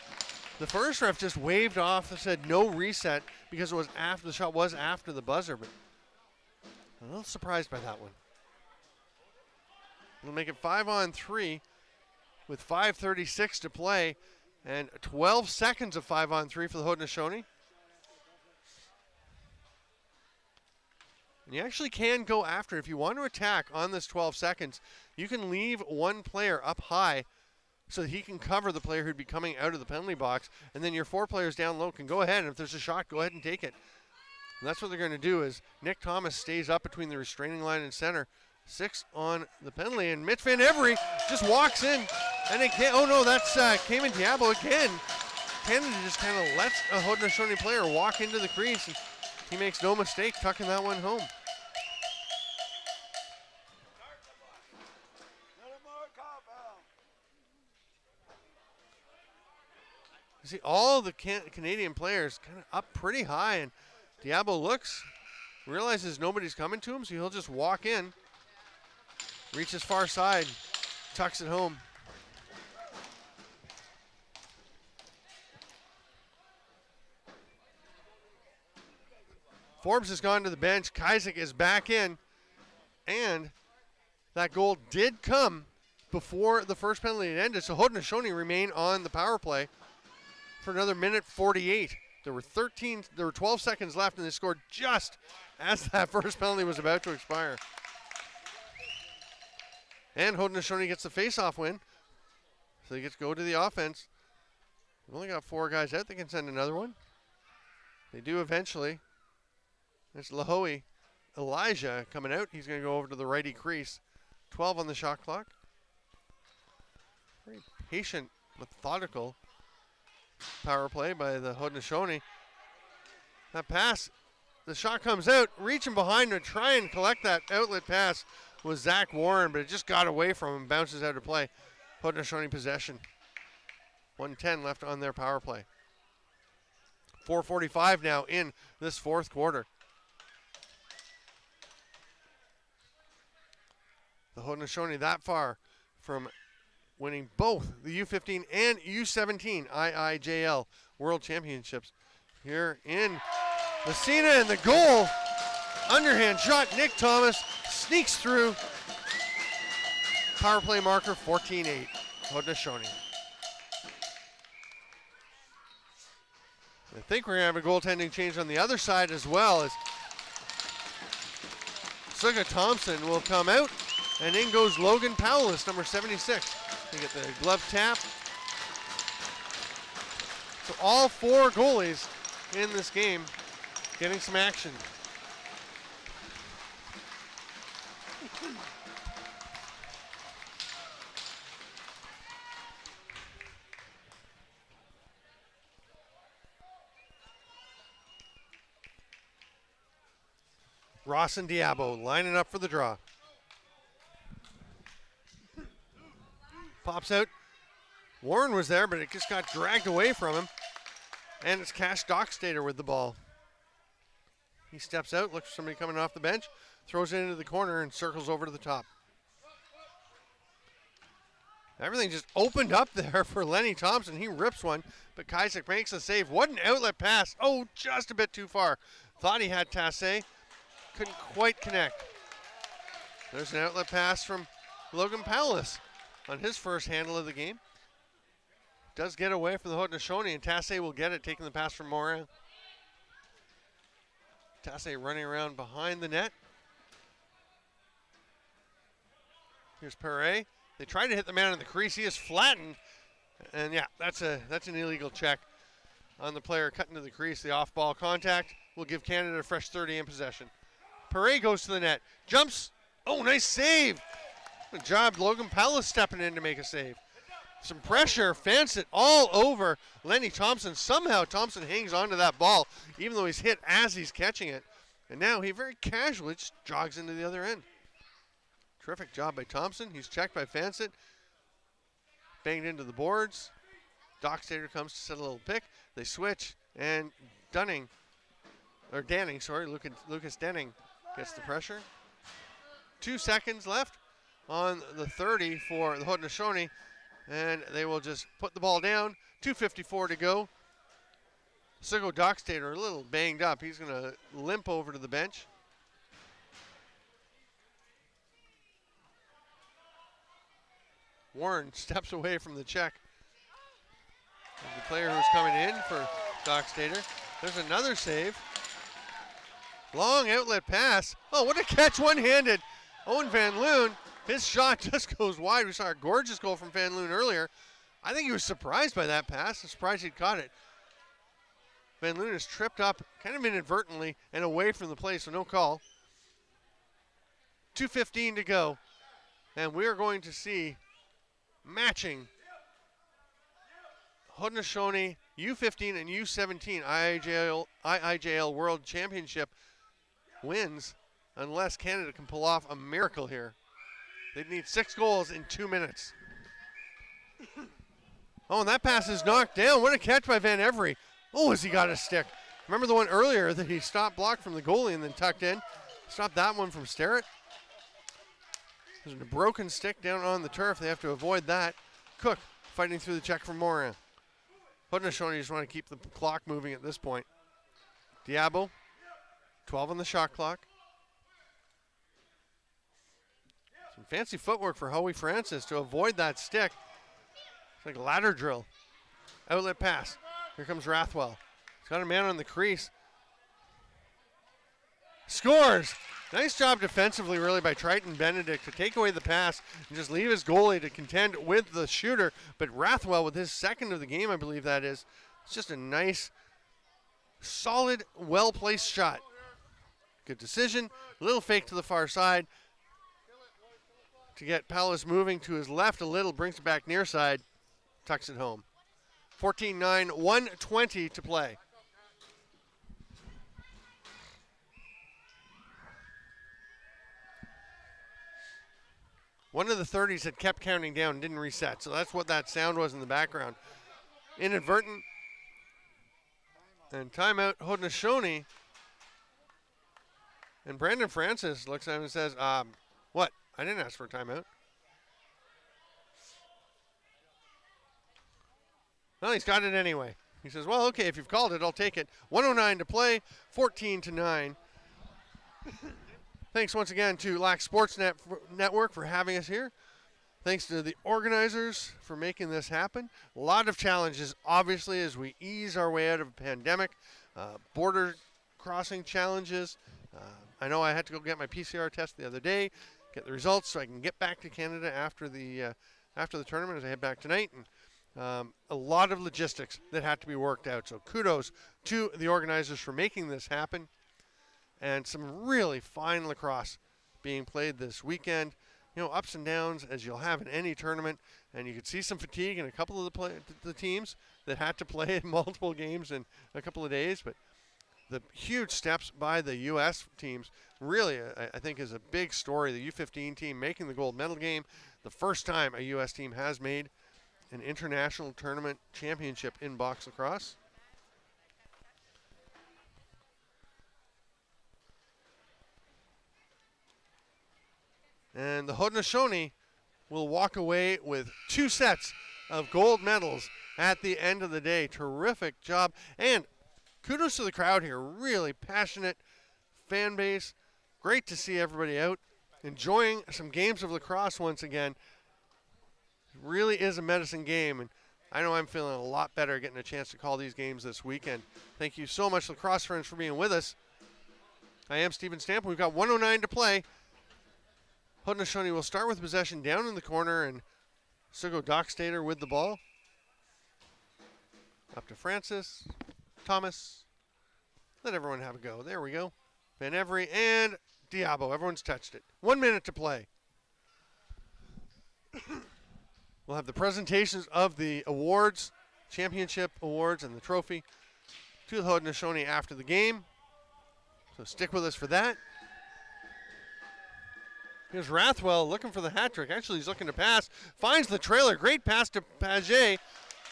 The first ref just waved off and said no reset because it was after the shot was after the buzzer, but a little surprised by that one. We'll make it 5-on-3 with 5:36 to play and 12 seconds of 5-on-3 for the Haudenosaunee. And you actually can go after it. If you want to attack on this 12 seconds, you can leave one player up high so that he can cover the player who'd be coming out of the penalty box, and then your 4 players down low can go ahead, and if there's a shot, go ahead and take it. And that's what they're going to do is Nick Thomas stays up between the restraining line and center. 6 on the penalty, and Mitch Van Every just walks in, and it can't, oh no, that's Cayman Diablo again. Canada just kind of lets a Haudenosaunee player walk into the crease, and he makes no mistake tucking that one home. You see all the Canadian players kind of up pretty high, and Diablo looks, realizes nobody's coming to him, so he'll just walk in, reaches far side, tucks it home. Forbes has gone to the bench. Kaisick is back in, and that goal did come before the first penalty had ended, so Haudenosaunee remain on the power play for another minute 48. There were 12 seconds left, and they scored just as that first penalty was about to expire. And Haudenosaunee gets the face-off win, so they get to go to the offense. They've only got 4 guys out. They can send another one. They do eventually. There's Lahoe Elijah coming out. He's going to go over to the righty crease. 12 on the shot clock. Very patient, methodical power play by the Haudenosaunee. That pass, the shot comes out, reaching behind to try and collect that outlet pass was Zach Warren, but it just got away from him, bounces out of play. Haudenosaunee possession. 1:10 left on their power play. 4:45 now in this fourth quarter. The Haudenosaunee that far from winning both the U15 and U17 IIJL World Championships. Here in Messina, and the goal. Underhand shot, Nick Thomas sneaks through. Power play marker 14-8, Haudenosaunee. I think we're going to have a goaltending change on the other side as well, as Suga Thompson will come out, and in goes Logan Powless, number 76. They get the glove tap. So all 4 goalies in this game getting some action. Ross and Diabo lining up for the draw. Pops out. Warren was there, but it just got dragged away from him. And it's Cash Dockstader with the ball. He steps out, looks for somebody coming off the bench, throws it into the corner and circles over to the top. Everything just opened up there for Lenny Thompson. He rips one, but Kaisick makes a save. What an outlet pass. Oh, just a bit too far. Thought he had Tassé. Couldn't quite connect. There's an outlet pass from Logan Powless on his first handle of the game. Does get away from the Haudenosaunee, and Tassé will get it, taking the pass from Morin. Tassé running around behind the net. Here's Perret. They try to hit the man in the crease. He is flattened. And yeah, that's an illegal check on the player cutting to the crease. The off-ball contact will give Canada a fresh 30 in possession. Perret goes to the net. Jumps. Oh, nice save. Good job. Logan Powell stepping in to make a save. Some pressure. Fence it all over Lenny Thompson. Somehow Thompson hangs onto that ball, even though he's hit as he's catching it. And now he very casually just jogs into the other end. Terrific job by Thompson. He's checked by Fancett. Banged into the boards. Dockstader comes to set a little pick. They switch, and Danning, Lucas Denning gets the pressure. 2 seconds left on the 30 for the Haudenosaunee, and they will just put the ball down. 2:54 to go. Zingo Dockstader a little banged up. He's going to limp over to the bench. Warren steps away from the check. The player who's coming in for Dockstader. There's another save. Long outlet pass. Oh, what a catch one-handed. Owen Van Loon, his shot just goes wide. We saw a gorgeous goal from Van Loon earlier. I think he was surprised by that pass. I'm surprised he'd caught it. Van Loon is tripped up kind of inadvertently and away from the play, so no call. 2:15 to go. And we are going to see matching Haudenosaunee U15 and U17 IIJL World Championship wins unless Canada can pull off a miracle here. They'd need 6 goals in 2 minutes. Oh, and that pass is knocked down. What a catch by Van Every. Oh, has he got a stick. Remember the one earlier that he stopped blocked from the goalie and then tucked in? Stopped that one from Starrett. There's a broken stick down on the turf. They have to avoid that. Cook fighting through the check from Morin. Haudenosaunee just want to keep the clock moving at this point. Diabo, 12 on the shot clock. Some fancy footwork for Howie Francis to avoid that stick. It's like a ladder drill. Outlet pass. Here comes Rathwell. He's got a man on the crease. Scores! Nice job defensively, really, by Triton Benedict to take away the pass and just leave his goalie to contend with the shooter. But Rathwell, with his second of the game, I believe that is, it's just a nice, solid, well-placed shot. Good decision. A little fake to the far side to get Paulus moving to his left a little, brings it back near side, tucks it home. 14-9, 1:20 to play. One of the 30s had kept counting down and didn't reset, so that's what that sound was in the background. Inadvertent. And timeout, Haudenosaunee. And Brandon Francis looks at him and says, what? I didn't ask for a timeout. Well, he's got it anyway. He says, well, okay, if you've called it, I'll take it. 1:09 to play, 14-9. Thanks once again to Lax Sports Network for having us here. Thanks to the organizers for making this happen. A lot of challenges, obviously, as we ease our way out of a pandemic. Border crossing challenges. I know I had to go get my PCR test the other day, get the results so I can get back to Canada after the tournament as I head back tonight. And a lot of logistics that had to be worked out. So kudos to the organizers for making this happen. And some really fine lacrosse being played this weekend. You know, ups and downs as you'll have in any tournament. And you could see some fatigue in a couple of the teams that had to play multiple games in a couple of days. But the huge steps by the U.S. teams really, I think, is a big story. The U15 team making the gold medal game. The first time a U.S. team has made an international tournament championship in box lacrosse. And the Haudenosaunee will walk away with 2 sets of gold medals at the end of the day. Terrific job. And kudos to the crowd here. Really passionate fan base. Great to see everybody out enjoying some games of lacrosse once again. It really is a medicine game. And I know I'm feeling a lot better getting a chance to call these games this weekend. Thank you so much, lacrosse friends, for being with us. I am Steven Stamp. We've got 1:09 to play. Haudenosaunee will start with possession down in the corner, and Zingo Dockstader with the ball. Up to Francis, Thomas. Let everyone have a go. There we go. Van Every and Diabo. Everyone's touched it. 1 minute to play. We'll have the presentations of the awards, championship awards, and the trophy to the Haudenosaunee after the game. So stick with us for that. Here's Rathwell looking for the hat trick. Actually, he's looking to pass. Finds the trailer. Great pass to Paget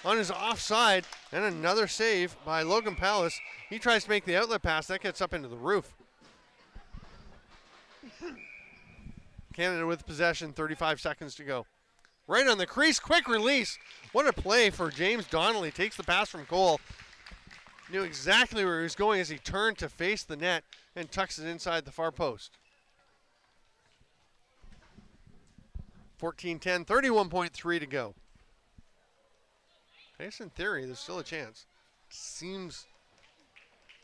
on his offside. And another save by Logan Palace. He tries to make the outlet pass. That gets up into the roof. Canada with possession, 35 seconds to go. Right on the crease, quick release. What a play for James Donnelly. Takes the pass from Cole. Knew exactly where he was going as he turned to face the net and tucks it inside the far post. 14-10, 31.3 to go. I guess in theory, there's still a chance. Seems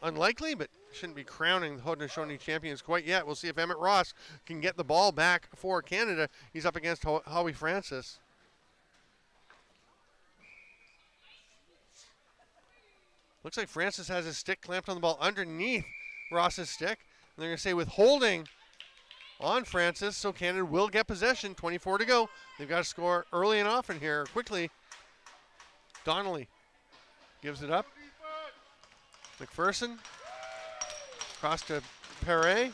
unlikely, but shouldn't be crowning the Haudenosaunee champions quite yet. We'll see if Emmett Ross can get the ball back for Canada. He's up against Howie Francis. Looks like Francis has his stick clamped on the ball underneath Ross's stick. And they're going to say withholding on Francis, so Canada will get possession. 24 to go. They've got to score early and often here, quickly. Donnelly gives it up. McPherson, cross to Perret.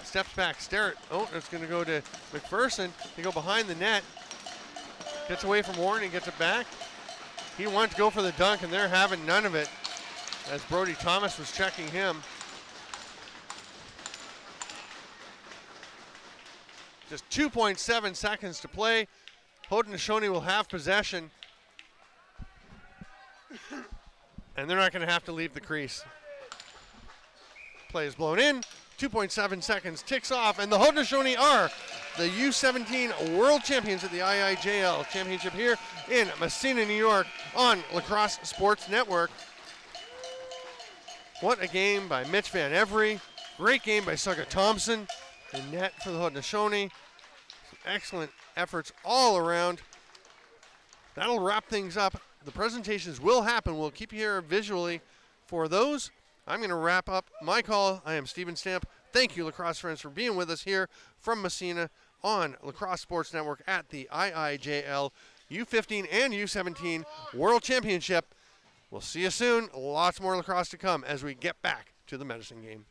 Steps back, Sterrett. Oh, it's going to go to McPherson. They go behind the net. Gets away from Warren and gets it back. He wanted to go for the dunk, and they're having none of it as Brody Thomas was checking him. Just 2.7 seconds to play. Haudenosaunee will have possession. And they're not going to have to leave the crease. Play is blown in. 2.7 seconds ticks off, and the Haudenosaunee are the U17 World Champions at the IIJL Championship here in Massena, New York on Lacrosse Sports Network. What a game by Mitch Van Every. Great game by Sugga Thompson. The net for the Haudenosaunee. Some excellent efforts all around. That'll wrap things up. The presentations will happen. We'll keep you here visually for those. I'm going to wrap up my call. I am Steven Stamp. Thank you, lacrosse friends, for being with us here from Massena on Lacrosse Sports Network at the IIJL U15 and U17 World Championship. We'll see you soon. Lots more lacrosse to come as we get back to the medicine game.